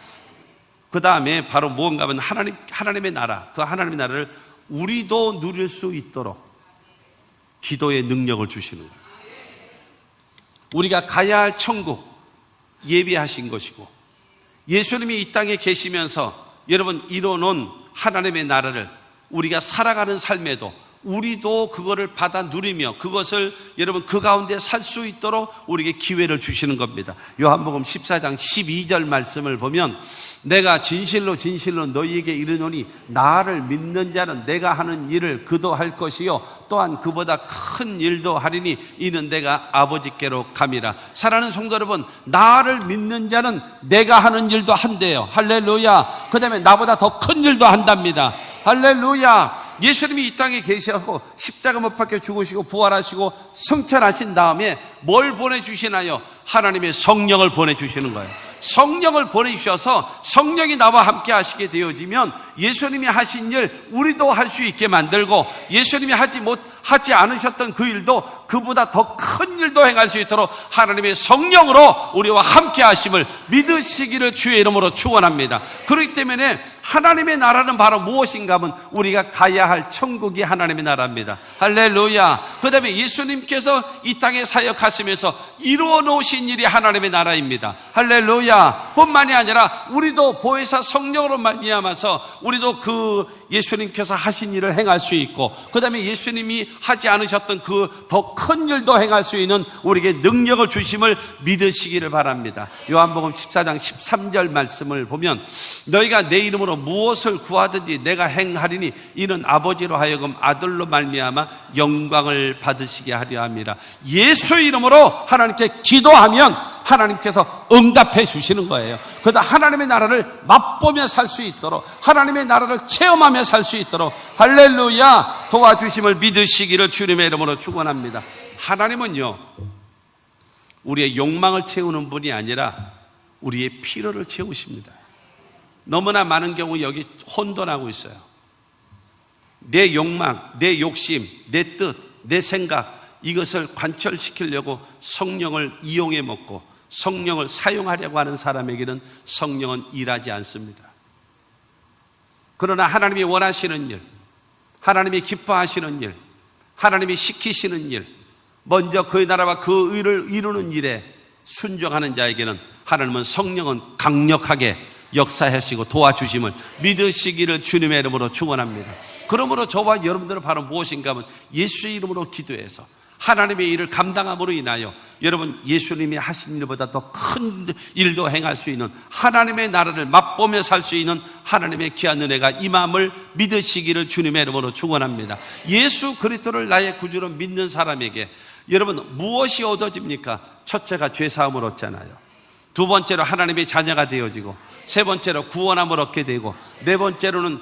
그 다음에 바로 무언가 하면 하나님의 나라, 그 하나님의 나라를 우리도 누릴 수 있도록 기도의 능력을 주시는 거예요. 우리가 가야 할 천국 예비하신 것이고 예수님이 이 땅에 계시면서 여러분 이뤄놓은 하나님의 나라를 우리가 살아가는 삶에도 우리도 그거를 받아 누리며 그것을 여러분 그 가운데 살 수 있도록 우리에게 기회를 주시는 겁니다. 요한복음 14장 12절 말씀을 보면 내가 진실로 진실로 너희에게 이르노니 나를 믿는 자는 내가 하는 일을 그도 할 것이요 또한 그보다 큰 일도 하리니 이는 내가 아버지께로 감이라. 사랑하는 성도 여러분, 나를 믿는 자는 내가 하는 일도 한대요. 할렐루야. 그 다음에 나보다 더 큰 일도 한답니다. 할렐루야. 예수님이 이 땅에 계셔서 십자가 못 박혀 죽으시고 부활하시고 승천하신 다음에 뭘 보내주시나요? 하나님의 성령을 보내주시는 거예요. 성령을 보내주셔서 성령이 나와 함께 하시게 되어지면 예수님이 하신 일 우리도 할 수 있게 만들고 예수님이 하지 않으셨던 그 일도 그보다 더 큰 일도 행할 수 있도록 하나님의 성령으로 우리와 함께 하심을 믿으시기를 주의 이름으로 축원합니다. 그렇기 때문에 하나님의 나라는 바로 무엇인가 하면 우리가 가야 할 천국이 하나님의 나라입니다. 할렐루야. 그 다음에 예수님께서 이 땅에 사역하시면서 이루어 놓으신 일이 하나님의 나라입니다. 할렐루야. 뿐만이 아니라 우리도 보혜사 성령으로 말미암아서 우리도 그 예수님께서 하신 일을 행할 수 있고 그 다음에 예수님이 하지 않으셨던 그 더 큰 일도 행할 수 있는 우리에게 능력을 주심을 믿으시기를 바랍니다. 요한복음 14장 13절 말씀을 보면 너희가 내 이름으로 무엇을 구하든지 내가 행하리니 이는 아버지로 하여금 아들로 말미암아 영광을 받으시게 하려 함이라. 예수 이름으로 하나님께 기도하면 하나님께서 응답해 주시는 거예요. 그러다 하나님의 나라를 맛보며 살 수 있도록 하나님의 나라를 체험하며 살 수 있도록 할렐루야 도와주심을 믿으시기를 주님의 이름으로 축원합니다. 하나님은요 우리의 욕망을 채우는 분이 아니라 우리의 필요를 채우십니다. 너무나 많은 경우 여기 혼돈하고 있어요. 내 욕망, 내 욕심, 내 뜻, 내 생각 이것을 관철시키려고 성령을 이용해 먹고 성령을 사용하려고 하는 사람에게는 성령은 일하지 않습니다. 그러나 하나님이 원하시는 일, 하나님이 기뻐하시는 일, 하나님이 시키시는 일, 먼저 그의 나라와 그 의를 이루는 일에 순종하는 자에게는 하나님은 성령은 강력하게 역사하시고 도와주심을 믿으시기를 주님의 이름으로 축원합니다. 그러므로 저와 여러분들은 바로 무엇인가 하면 예수의 이름으로 기도해서 하나님의 일을 감당함으로 인하여 여러분 예수님이 하신 일보다 더 큰 일도 행할 수 있는 하나님의 나라를 맛보며 살 수 있는 하나님의 귀한 은혜가 임함을 믿으시기를 주님의 이름으로 축원합니다. 예수 그리스도를 나의 구주로 믿는 사람에게 여러분 무엇이 얻어집니까? 첫째가 죄사함을 얻잖아요. 두 번째로 하나님의 자녀가 되어지고 세 번째로 구원함을 얻게 되고 네 번째로는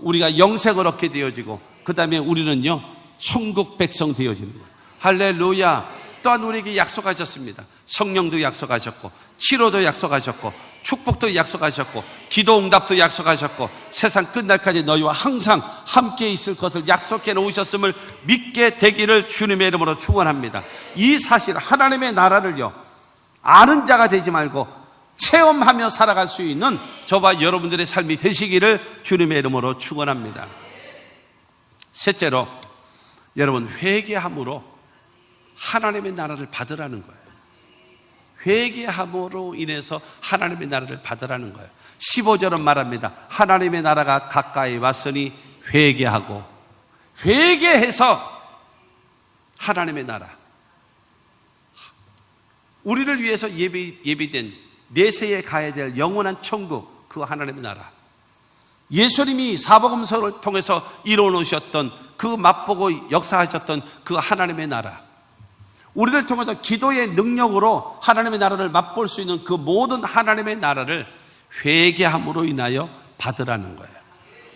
우리가 영생을 얻게 되어지고 그 다음에 우리는요 천국 백성 되어지는 거예요. 할렐루야. 또한 우리에게 약속하셨습니다. 성령도 약속하셨고 치료도 약속하셨고 축복도 약속하셨고 기도 응답도 약속하셨고 세상 끝날까지 너희와 항상 함께 있을 것을 약속해 놓으셨음을 믿게 되기를 주님의 이름으로 축원합니다. 이 사실 하나님의 나라를요 아는 자가 되지 말고 체험하며 살아갈 수 있는 저와 여러분들의 삶이 되시기를 주님의 이름으로 축원합니다. 셋째로 여러분 회개함으로 하나님의 나라를 받으라는 거예요. 회개함으로 인해서 하나님의 나라를 받으라는 거예요. 15절은 말합니다. 하나님의 나라가 가까이 왔으니 회개하고 회개해서 하나님의 나라 우리를 위해서 예비된 내세에 가야 될 영원한 천국, 그 하나님의 나라, 예수님이 사복음서를 통해서 이루어놓으셨던 그 맛보고 역사하셨던 그 하나님의 나라, 우리를 통해서 기도의 능력으로 하나님의 나라를 맛볼 수 있는 그 모든 하나님의 나라를 회개함으로 인하여 받으라는 거예요.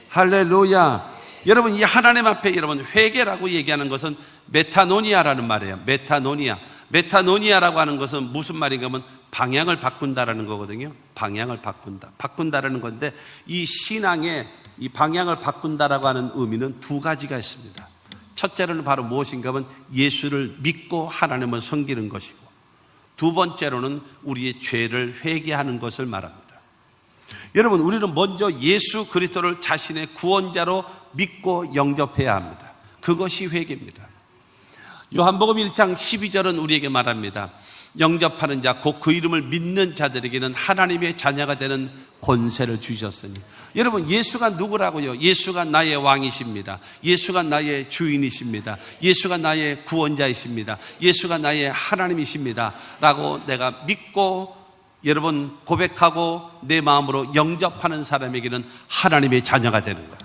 할렐루야. 여러분, 이 하나님 앞에 여러분 회개라고 얘기하는 것은 메타노니아라는 말이에요. 메타노니아라고 하는 것은 무슨 말인가 하면 방향을 바꾼다라는 거거든요. 방향을 바꾼다라는 건데, 이 신앙에 이 방향을 바꾼다라고 하는 의미는 두 가지가 있습니다. 첫째로는 바로 무엇인가 하면 예수를 믿고 하나님을 섬기는 것이고, 두 번째로는 우리의 죄를 회개하는 것을 말합니다. 여러분, 우리는 먼저 예수 그리스도를 자신의 구원자로 믿고 영접해야 합니다. 그것이 회개입니다. 요한복음 1장 12절은 우리에게 말합니다. 영접하는 자, 곧 그 이름을 믿는 자들에게는 하나님의 자녀가 되는 권세를 주셨으니. 여러분, 예수가 누구라고요? 예수가 나의 왕이십니다. 예수가 나의 주인이십니다. 예수가 나의 구원자이십니다. 예수가 나의 하나님이십니다 라고 내가 믿고 여러분 고백하고 내 마음으로 영접하는 사람에게는 하나님의 자녀가 되는 거예요.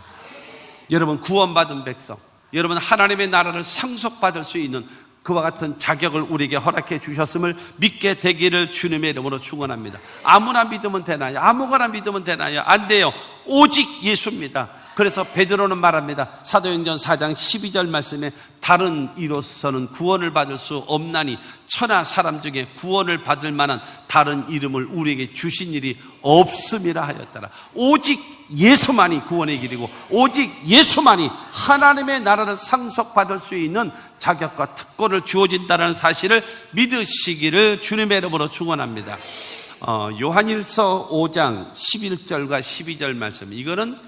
여러분, 구원받은 백성, 여러분 하나님의 나라를 상속받을 수 있는 그와 같은 자격을 우리에게 허락해 주셨음을 믿게 되기를 주님의 이름으로 축원합니다. 아무나 믿으면 되나요? 아무거나 믿으면 되나요? 안 돼요. 오직 예수입니다. 그래서 베드로는 말합니다. 사도행전 4장 12절 말씀에 다른 이로서는 구원을 받을 수 없나니 천하 사람 중에 구원을 받을 만한 다른 이름을 우리에게 주신 일이 없음이라 하였더라. 오직 예수만이 구원의 길이고, 오직 예수만이 하나님의 나라를 상속받을 수 있는 자격과 특권을 주어진다는 사실을 믿으시기를 주님의 이름으로 축원합니다. 요한일서 5장 11절과 12절 말씀, 이거는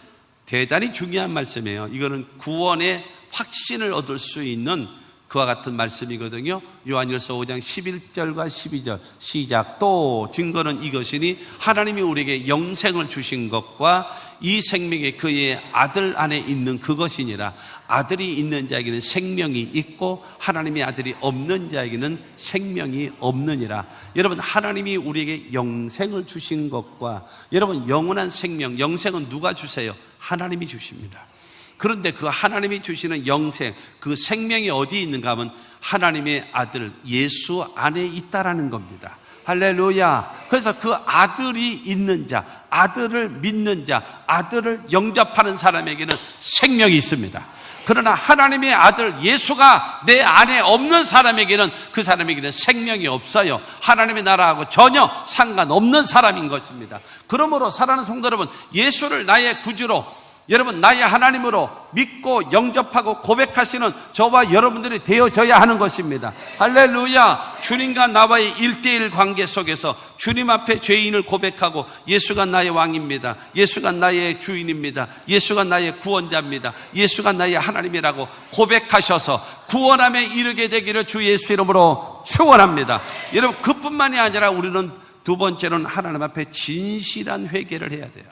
대단히 중요한 말씀이에요. 이거는 구원의 확신을 얻을 수 있는 그와 같은 말씀이거든요. 요한일서 5장 11절과 12절 시작. 또 증거는 이것이니 하나님이 우리에게 영생을 주신 것과 이 생명이 그의 아들 안에 있는 그것이니라. 아들이 있는 자에게는 생명이 있고 하나님의 아들이 없는 자에게는 생명이 없느니라. 여러분, 하나님이 우리에게 영생을 주신 것과 여러분 영원한 생명, 영생은 누가 주세요? 하나님이 주십니다. 그런데 그 하나님이 주시는 영생, 그 생명이 어디에 있는가 하면 하나님의 아들 예수 안에 있다라는 겁니다. 할렐루야. 그래서 그 아들이 있는 자, 아들을 믿는 자, 아들을 영접하는 사람에게는 생명이 있습니다. 그러나 하나님의 아들 예수가 내 안에 없는 사람에게는 그 사람에게는 생명이 없어요. 하나님의 나라하고 전혀 상관없는 사람인 것입니다. 그러므로 사랑하는 성도 여러분, 예수를 나의 구주로, 여러분 나의 하나님으로 믿고 영접하고 고백하시는 저와 여러분들이 되어져야 하는 것입니다. 할렐루야. 주님과 나와의 1대1 관계 속에서 주님 앞에 죄인을 고백하고 예수가 나의 왕입니다. 예수가 나의 주인입니다. 예수가 나의 구원자입니다. 예수가 나의 하나님이라고 고백하셔서 구원함에 이르게 되기를 주 예수 이름으로 축원합니다. 여러분, 그뿐만이 아니라 우리는 두 번째로는 하나님 앞에 진실한 회개를 해야 돼요.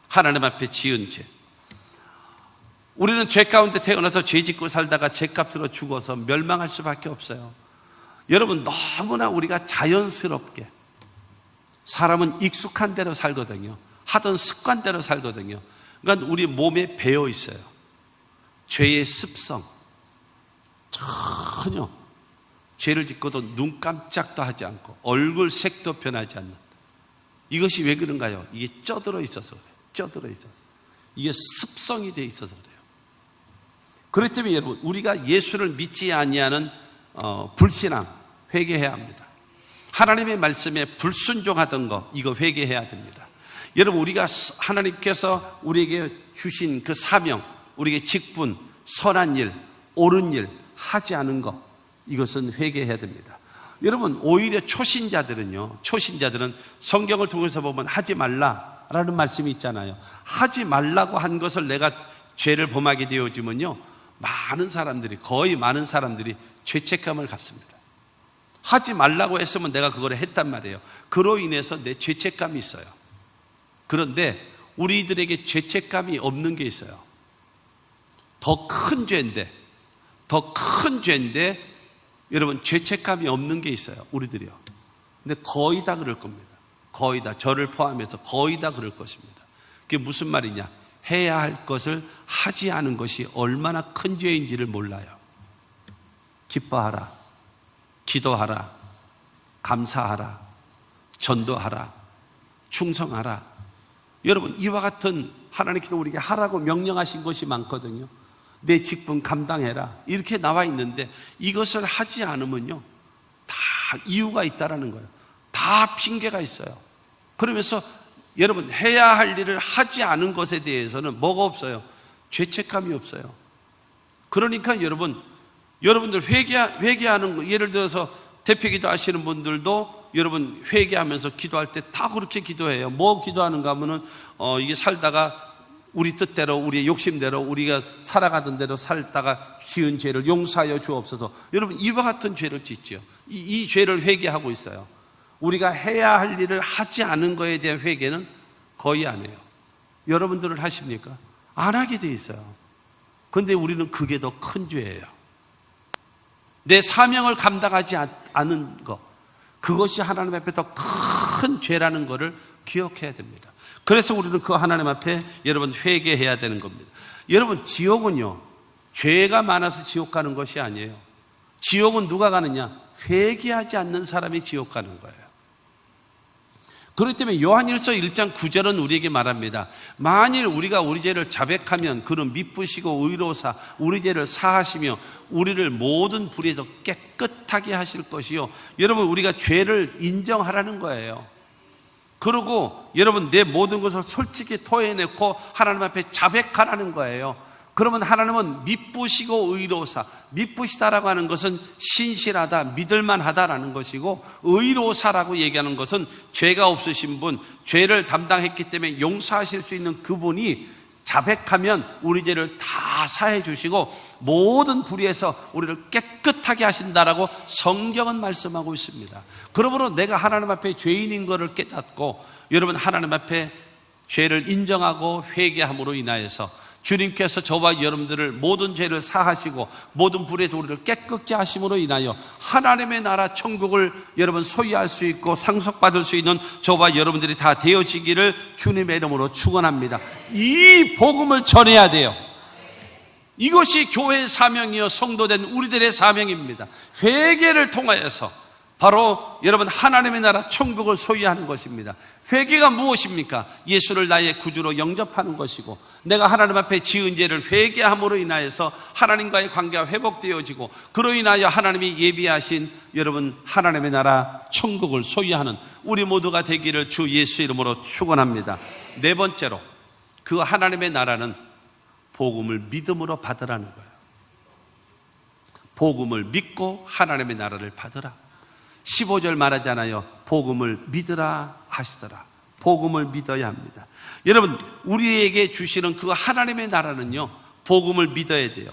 하나님 앞에 지은 죄. 우리는 죄 가운데 태어나서 죄 짓고 살다가 죄값으로 죽어서 멸망할 수밖에 없어요. 여러분, 너무나 우리가 자연스럽게, 사람은 익숙한 대로 살거든요. 하던 습관대로 살거든요. 그러니까 우리 몸에 배어 있어요. 죄의 습성. 전혀 죄를 짓고도 눈 깜짝도 하지 않고 얼굴 색도 변하지 않는, 이것이 왜 그런가요? 이게 쪄들어 있어서 그래요. 쪄들어 있어서. 이게 습성이 돼 있어서 그래요. 그렇기 때문에 여러분, 우리가 예수를 믿지 아니하는 불신앙 회개해야 합니다. 하나님의 말씀에 불순종하던 거, 이거 회개해야 됩니다. 여러분, 우리가 하나님께서 우리에게 주신 그 사명, 우리에게 직분, 선한 일, 옳은 일 하지 않은 거, 이것은 회개해야 됩니다. 여러분, 오히려 초신자들은 성경을 통해서 보면 하지 말라라는 말씀이 있잖아요. 하지 말라고 한 것을 내가 죄를 범하게 되어지면요, 거의 많은 사람들이 죄책감을 갖습니다. 하지 말라고 했으면 내가 그걸 했단 말이에요. 그로 인해서 내 죄책감이 있어요. 그런데 우리들에게 죄책감이 없는 게 있어요. 더 큰 죄인데 여러분, 죄책감이 없는 게 있어요. 우리들이요. 근데 거의 다 그럴 겁니다. 거의 다, 저를 포함해서 거의 다 그럴 것입니다. 그게 무슨 말이냐? 해야 할 것을 하지 않은 것이 얼마나 큰 죄인지를 몰라요. 기뻐하라, 기도하라, 감사하라, 전도하라, 충성하라. 여러분, 이와 같은 하나님께서 우리에게 하라고 명령하신 것이 많거든요. 내 직분 감당해라, 이렇게 나와 있는데 이것을 하지 않으면요, 다 이유가 있다라는 거예요. 다 핑계가 있어요. 그러면서 여러분, 해야 할 일을 하지 않은 것에 대해서는 뭐가 없어요? 죄책감이 없어요. 그러니까 여러분들 회개하는 거, 예를 들어서 대표기도 하시는 분들도 여러분 회개하면서 기도할 때 다 그렇게 기도해요. 뭐 기도하는가 하면은 이게 살다가 우리 뜻대로, 우리의 욕심대로, 우리가 살아가던 대로 살다가 지은 죄를 용서하여 주옵소서. 여러분, 이와 같은 죄를 짓지요. 이 죄를 회개하고 있어요. 우리가 해야 할 일을 하지 않은 것에 대한 회개는 거의 안 해요. 여러분들은 하십니까? 안 하게 돼 있어요. 그런데 우리는 그게 더 큰 죄예요. 내 사명을 감당하지 않은 것, 그것이 하나님 앞에 더 큰 죄라는 것을 기억해야 됩니다. 그래서 우리는 그 하나님 앞에 여러분 회개해야 되는 겁니다. 여러분, 지옥은요, 죄가 많아서 지옥 가는 것이 아니에요. 지옥은 누가 가느냐? 회개하지 않는 사람이 지옥 가는 거예요. 그렇기 때문에 요한일서 1장 9절은 우리에게 말합니다. 만일 우리가 우리 죄를 자백하면 그는 미쁘시고 의로사 우리 죄를 사하시며 우리를 모든 불의에서 깨끗하게 하실 것이요. 여러분, 우리가 죄를 인정하라는 거예요. 그리고 여러분, 내 모든 것을 솔직히 토해내고 하나님 앞에 자백하라는 거예요. 그러면 하나님은 미쁘시고 의로사, 미쁘시다라고 하는 것은 신실하다, 믿을만하다라는 것이고, 의로사라고 얘기하는 것은 죄가 없으신 분, 죄를 담당했기 때문에 용서하실 수 있는 그분이 자백하면 우리 죄를 다 사해 주시고 모든 불의에서 우리를 깨끗하게 하신다라고 성경은 말씀하고 있습니다. 그러므로 내가 하나님 앞에 죄인인 것을 깨닫고 여러분, 하나님 앞에 죄를 인정하고 회개함으로 인하여서 주님께서 저와 여러분들을 모든 죄를 사하시고 모든 불에서 우리를 깨끗게 하심으로 인하여 하나님의 나라 천국을 여러분 소유할 수 있고 상속받을 수 있는 저와 여러분들이 다 되어지기를 주님의 이름으로 축원합니다. 이 복음을 전해야 돼요. 이것이 교회의 사명이요 성도된 우리들의 사명입니다. 회개를 통하여서 바로 여러분 하나님의 나라 천국을 소유하는 것입니다. 회개가 무엇입니까? 예수를 나의 구주로 영접하는 것이고, 내가 하나님 앞에 지은 죄를 회개함으로 인하여서 하나님과의 관계가 회복되어지고, 그로 인하여 하나님이 예비하신 여러분 하나님의 나라 천국을 소유하는 우리 모두가 되기를 주 예수 이름으로 축원합니다. 네 번째로, 그 하나님의 나라는 복음을 믿음으로 받으라는 거예요. 복음을 믿고 하나님의 나라를 받으라. 15절 말하잖아요. 복음을 믿으라 하시더라. 복음을 믿어야 합니다. 여러분, 우리에게 주시는 그 하나님의 나라는요, 복음을 믿어야 돼요.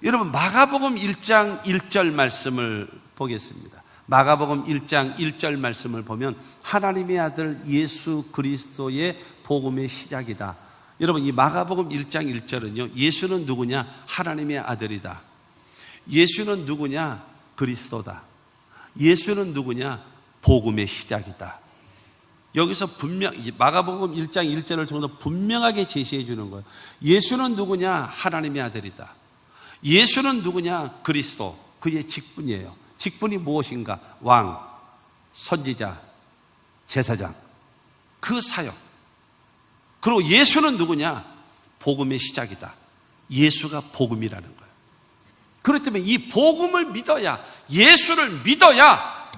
여러분, 마가복음 1장 1절 말씀을 보겠습니다. 마가복음 1장 1절 말씀을 보면 하나님의 아들 예수 그리스도의 복음의 시작이다. 여러분, 이 마가복음 1장 1절은요, 예수는 누구냐? 하나님의 아들이다. 예수는 누구냐? 그리스도다. 예수는 누구냐? 복음의 시작이다. 여기서 마가복음 1장 1절을 통해서 분명하게 제시해 주는 거예요. 예수는 누구냐? 하나님의 아들이다. 예수는 누구냐? 그리스도. 그의 직분이에요. 직분이 무엇인가? 왕, 선지자, 제사장. 그 사역. 그리고 예수는 누구냐? 복음의 시작이다. 예수가 복음이라는 거예요. 그렇기 때문에 이 복음을 믿어야, 예수를 믿어야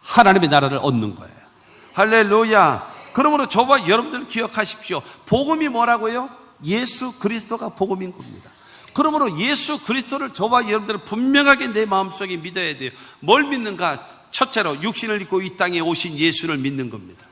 하나님의 나라를 얻는 거예요. 할렐루야. 그러므로 저와 여러분들 기억하십시오. 복음이 뭐라고요? 예수 그리스도가 복음인 겁니다. 그러므로 예수 그리스도를 저와 여러분들은 분명하게 내 마음속에 믿어야 돼요. 뭘 믿는가? 첫째로 육신을 입고 이 땅에 오신 예수를 믿는 겁니다.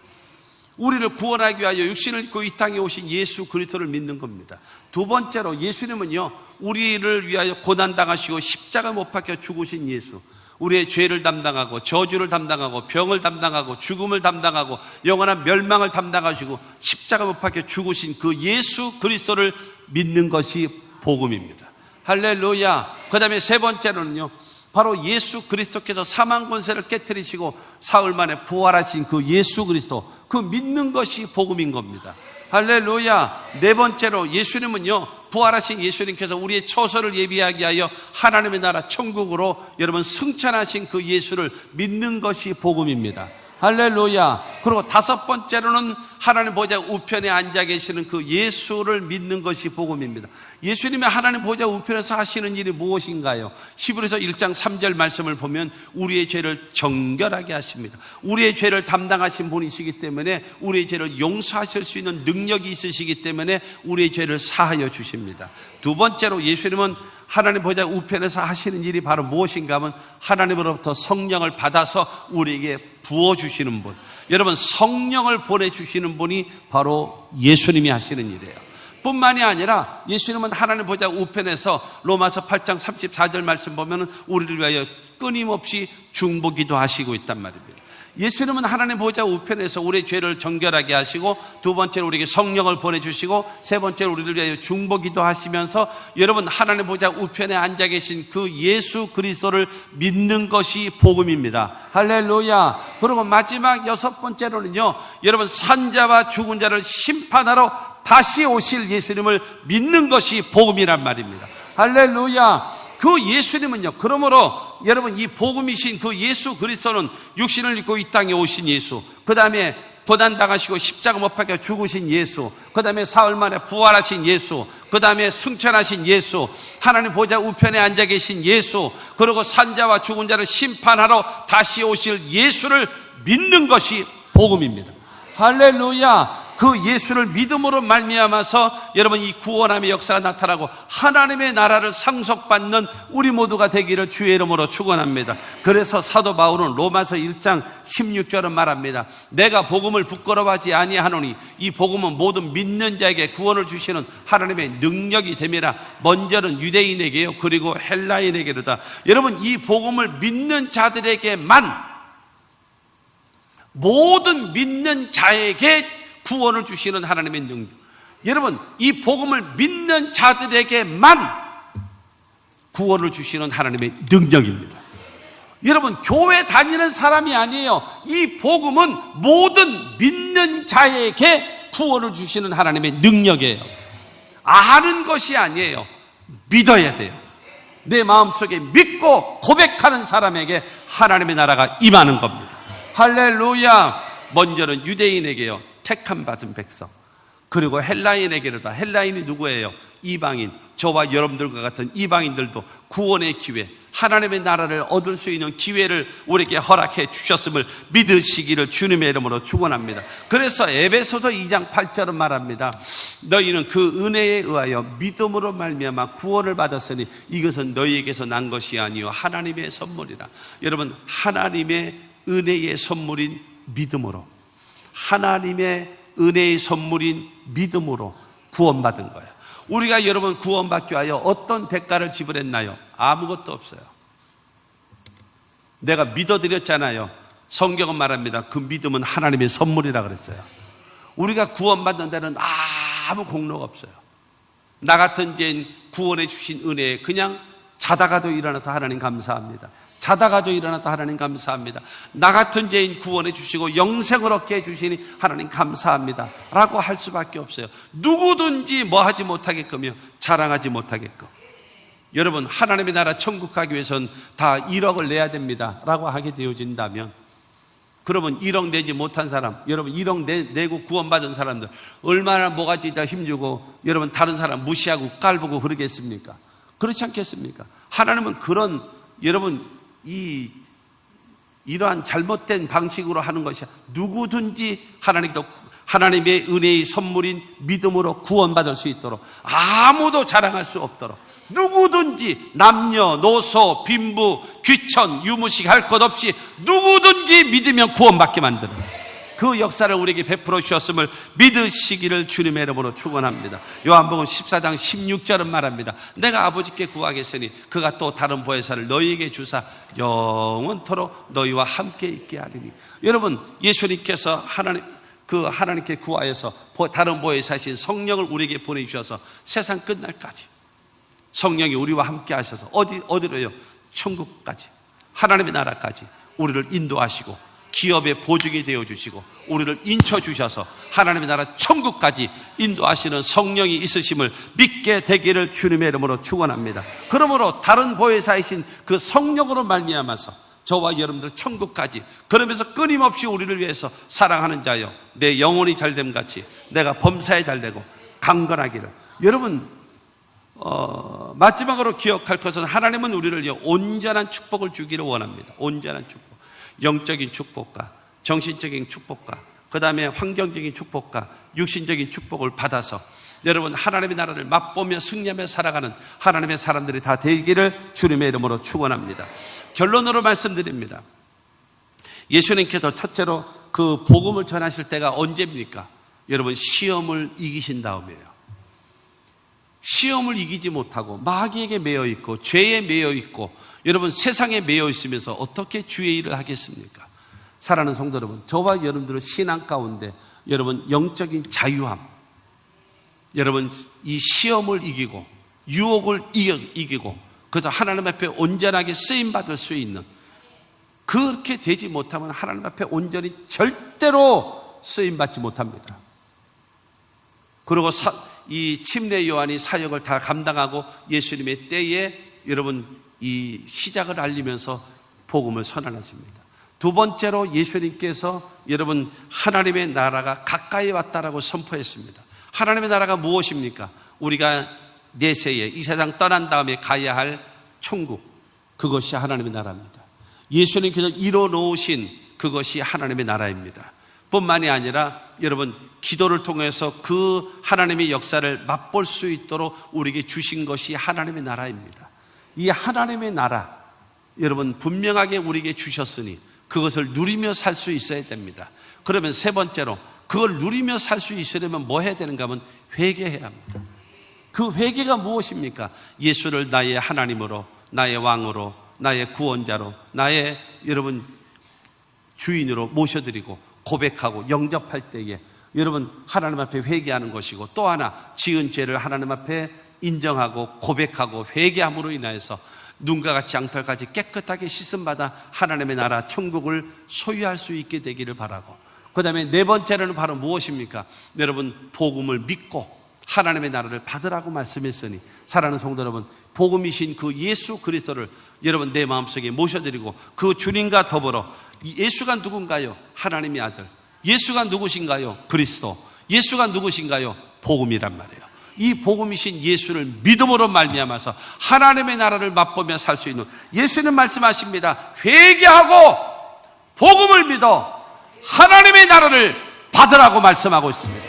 우리를 구원하기 위하여 육신을 입고 이 땅에 오신 예수 그리스도를 믿는 겁니다. 두 번째로, 예수님은요, 우리를 위하여 고난당하시고 십자가 못 박혀 죽으신 예수, 우리의 죄를 담당하고 저주를 담당하고 병을 담당하고 죽음을 담당하고 영원한 멸망을 담당하시고 십자가 못 박혀 죽으신 그 예수 그리스도를 믿는 것이 복음입니다. 할렐루야. 그 다음에 세 번째로는요, 바로 예수 그리스도께서 사망 권세를 깨뜨리시고 사흘 만에 부활하신 그 예수 그리스도, 그 믿는 것이 복음인 겁니다. 할렐루야. 네 번째로 예수님은요, 부활하신 예수님께서 우리의 처소를 예비하게 하여 하나님의 나라 천국으로 여러분 승천하신 그 예수를 믿는 것이 복음입니다. 할렐루야. 그리고 다섯 번째로는 하나님 보좌 우편에 앉아 계시는 그 예수를 믿는 것이 복음입니다. 예수님의 하나님 보좌 우편에서 하시는 일이 무엇인가요? 히브리서 1장 3절 말씀을 보면 우리의 죄를 정결하게 하십니다. 우리의 죄를 담당하신 분이시기 때문에 우리의 죄를 용서하실 수 있는 능력이 있으시기 때문에 우리의 죄를 사하여 주십니다. 두 번째로 예수님은 하나님 보좌 우편에서 하시는 일이 바로 무엇인가 하면 하나님으로부터 성령을 받아서 우리에게 부어주시는 분, 여러분 성령을 보내주시는 분이 바로 예수님이 하시는 일이에요. 뿐만이 아니라 예수님은 하나님 보좌 우편에서 로마서 8장 34절 말씀 보면 우리를 위하여 끊임없이 중보기도 하시고 있단 말입니다. 예수님은 하나님 보좌 우편에서 우리의 죄를 정결하게 하시고, 두 번째로 우리에게 성령을 보내주시고, 세 번째로 우리를 위하여 중보기도 하시면서 여러분 하나님 보좌 우편에 앉아 계신 그 예수 그리스도를 믿는 것이 복음입니다. 할렐루야. 그리고 마지막 여섯 번째로는요, 여러분 산자와 죽은 자를 심판하러 다시 오실 예수님을 믿는 것이 복음이란 말입니다. 할렐루야. 그 예수님은요, 그러므로 여러분 이 복음이신 그 예수 그리스도는 육신을 입고 이 땅에 오신 예수, 그 다음에 고난당하시고 십자가 못 박혀 죽으신 예수, 그 다음에 사흘 만에 부활하신 예수, 그 다음에 승천하신 예수, 하나님 보좌 우편에 앉아 계신 예수, 그리고 산자와 죽은 자를 심판하러 다시 오실 예수를 믿는 것이 복음입니다. 할렐루야. 그 예수를 믿음으로 말미암아서 여러분 이 구원함의 역사가 나타나고 하나님의 나라를 상속받는 우리 모두가 되기를 주의 이름으로 축원합니다. 그래서 사도 바울은 로마서 1장 16절은 말합니다. 내가 복음을 부끄러워하지 아니하노니 이 복음은 모든 믿는 자에게 구원을 주시는 하나님의 능력이 됨이라. 먼저는 유대인에게요, 그리고 헬라인에게로다. 여러분 이 복음을 믿는 자들에게만, 모든 믿는 자에게 구원을 주시는 하나님의 능력. 여러분 이 복음을 믿는 자들에게만 구원을 주시는 하나님의 능력입니다. 여러분 교회 다니는 사람이 아니에요. 이 복음은 모든 믿는 자에게 구원을 주시는 하나님의 능력이에요. 아는 것이 아니에요. 믿어야 돼요. 내 마음속에 믿고 고백하는 사람에게 하나님의 나라가 임하는 겁니다. 할렐루야. 먼저는 유대인에게요, 택함 받은 백성, 그리고 헬라인에게로다. 헬라인이 누구예요? 이방인. 저와 여러분들과 같은 이방인들도 구원의 기회, 하나님의 나라를 얻을 수 있는 기회를 우리에게 허락해 주셨음을 믿으시기를 주님의 이름으로 축원합니다. 그래서 에베소서 2장 8절은 말합니다. 너희는 그 은혜에 의하여 믿음으로 말미암아 구원을 받았으니 이것은 너희에게서 난 것이 아니요 하나님의 선물이라. 여러분 하나님의 은혜의 선물인 믿음으로, 하나님의 은혜의 선물인 믿음으로 구원받은 거예요. 우리가 여러분 구원받기 위하여 어떤 대가를 지불했나요? 아무것도 없어요. 내가 믿어드렸잖아요. 성경은 말합니다. 그 믿음은 하나님의 선물이라 그랬어요. 우리가 구원받는 데는 아무 공로가 없어요. 나 같은 죄인 구원해 주신 은혜에 그냥 자다가도 일어나서 하나님 감사합니다. 자다가도 일어나서 하나님 감사합니다. 나 같은 죄인 구원해 주시고 영생을 얻게 해주시니 하나님 감사합니다 라고 할 수밖에 없어요. 누구든지 뭐 하지 못하게끔요, 자랑하지 못하게끔. 여러분 하나님의 나라 천국 가기 위해서는 다 1억을 내야 됩니다 라고 하게 되어진다면, 그러면 1억 내지 못한 사람, 여러분 1억 내고 구원받은 사람들 얼마나 모가지에다 힘주고 여러분 다른 사람 무시하고 깔보고 그러겠습니까? 그렇지 않겠습니까? 하나님은 그런 여러분 이러한 잘못된 방식으로 하는 것이 누구든지 하나님의 은혜의 선물인 믿음으로 구원받을 수 있도록, 아무도 자랑할 수 없도록, 누구든지 남녀노소 빈부 귀천 유무식 할 것 없이 누구든지 믿으면 구원받게 만드는 그 역사를 우리에게 베풀어 주셨음을 믿으시기를 주님의 이름으로 축원합니다. 요한복음 14장 16절은 말합니다. 내가 아버지께 구하겠으니 그가 또 다른 보혜사를 너희에게 주사 영원토록 너희와 함께 있게 하리니. 여러분 예수님께서 하나님께 구하여서 다른 보혜사신 성령을 우리에게 보내주셔서 세상 끝날까지 성령이 우리와 함께 하셔서 어디로요? 천국까지, 하나님의 나라까지 우리를 인도하시고 기업의 보증이 되어주시고 우리를 인쳐주셔서 하나님의 나라 천국까지 인도하시는 성령이 있으심을 믿게 되기를 주님의 이름으로 축원합니다. 그러므로 다른 보혜사이신 그 성령으로 말미암아서 저와 여러분들 천국까지, 그러면서 끊임없이 우리를 위해서 사랑하는 자여 내 영혼이 잘됨 같이 내가 범사에 잘되고 강건하기를. 여러분 마지막으로 기억할 것은 하나님은 우리를 온전한 축복을 주기를 원합니다. 온전한 축복, 영적인 축복과 정신적인 축복과 그 다음에 환경적인 축복과 육신적인 축복을 받아서 여러분 하나님의 나라를 맛보며 승리하며 살아가는 하나님의 사람들이 다 되기를 주님의 이름으로 축원합니다. 결론으로 말씀드립니다. 예수님께서 첫째로 그 복음을 전하실 때가 언제입니까? 여러분 시험을 이기신 다음이에요. 시험을 이기지 못하고 마귀에게 매여 있고 죄에 매여 있고 여러분 세상에 매여 있으면서 어떻게 주의 일을 하겠습니까? 사랑하는 성도 여러분, 저와 여러분들은 신앙 가운데 여러분 영적인 자유함, 여러분 이 시험을 이기고 유혹을 이기고 그래서 하나님 앞에 온전하게 쓰임받을 수 있는, 그렇게 되지 못하면 하나님 앞에 온전히 절대로 쓰임받지 못합니다. 그리고 이 침례 요한이 사역을 다 감당하고 예수님의 때에 여러분 이 시작을 알리면서 복음을 선언하십니다. 두 번째로 예수님께서 여러분 하나님의 나라가 가까이 왔다라고 선포했습니다. 하나님의 나라가 무엇입니까? 우리가 내세에 이 세상 떠난 다음에 가야 할 천국, 그것이 하나님의 나라입니다. 예수님께서 이뤄놓으신 그것이 하나님의 나라입니다. 뿐만이 아니라 여러분 기도를 통해서 그 하나님의 역사를 맛볼 수 있도록 우리에게 주신 것이 하나님의 나라입니다. 이 하나님의 나라 여러분 분명하게 우리에게 주셨으니 그것을 누리며 살 수 있어야 됩니다. 그러면 세 번째로 그걸 누리며 살 수 있으려면 뭐 해야 되는가 하면 회개해야 합니다. 그 회개가 무엇입니까? 예수를 나의 하나님으로, 나의 왕으로, 나의 구원자로, 나의 여러분 주인으로 모셔드리고 고백하고 영접할 때에 여러분 하나님 앞에 회개하는 것이고, 또 하나 지은 죄를 하나님 앞에 인정하고 고백하고 회개함으로 인하여서 눈과 같이 양털까지 깨끗하게 씻음받아 하나님의 나라 천국을 소유할 수 있게 되기를 바라고, 그 다음에 네 번째로는 바로 무엇입니까? 여러분 복음을 믿고 하나님의 나라를 받으라고 말씀했으니 사랑하는 성도 여러분, 복음이신 그 예수 그리스도를 여러분 내 마음속에 모셔드리고 그 주님과 더불어, 예수가 누군가요? 하나님의 아들. 예수가 누구신가요? 그리스도. 예수가 누구신가요? 복음이란 말이에요. 이 복음이신 예수를 믿음으로 말미암아서 하나님의 나라를 맛보며 살 수 있는, 예수는 말씀하십니다. 회개하고 복음을 믿어 하나님의 나라를 받으라고 말씀하고 있습니다.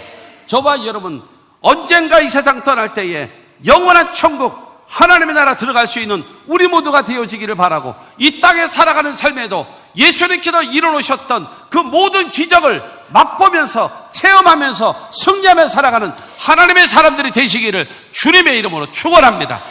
저와 여러분 언젠가 이 세상 떠날 때에 영원한 천국 하나님의 나라 들어갈 수 있는 우리 모두가 되어지기를 바라고, 이 땅에 살아가는 삶에도 예수님께서 이뤄놓으셨던 그 모든 기적을 맛보면서 체험하면서 승리하며 살아가는 하나님의 사람들이 되시기를 주님의 이름으로 축원합니다.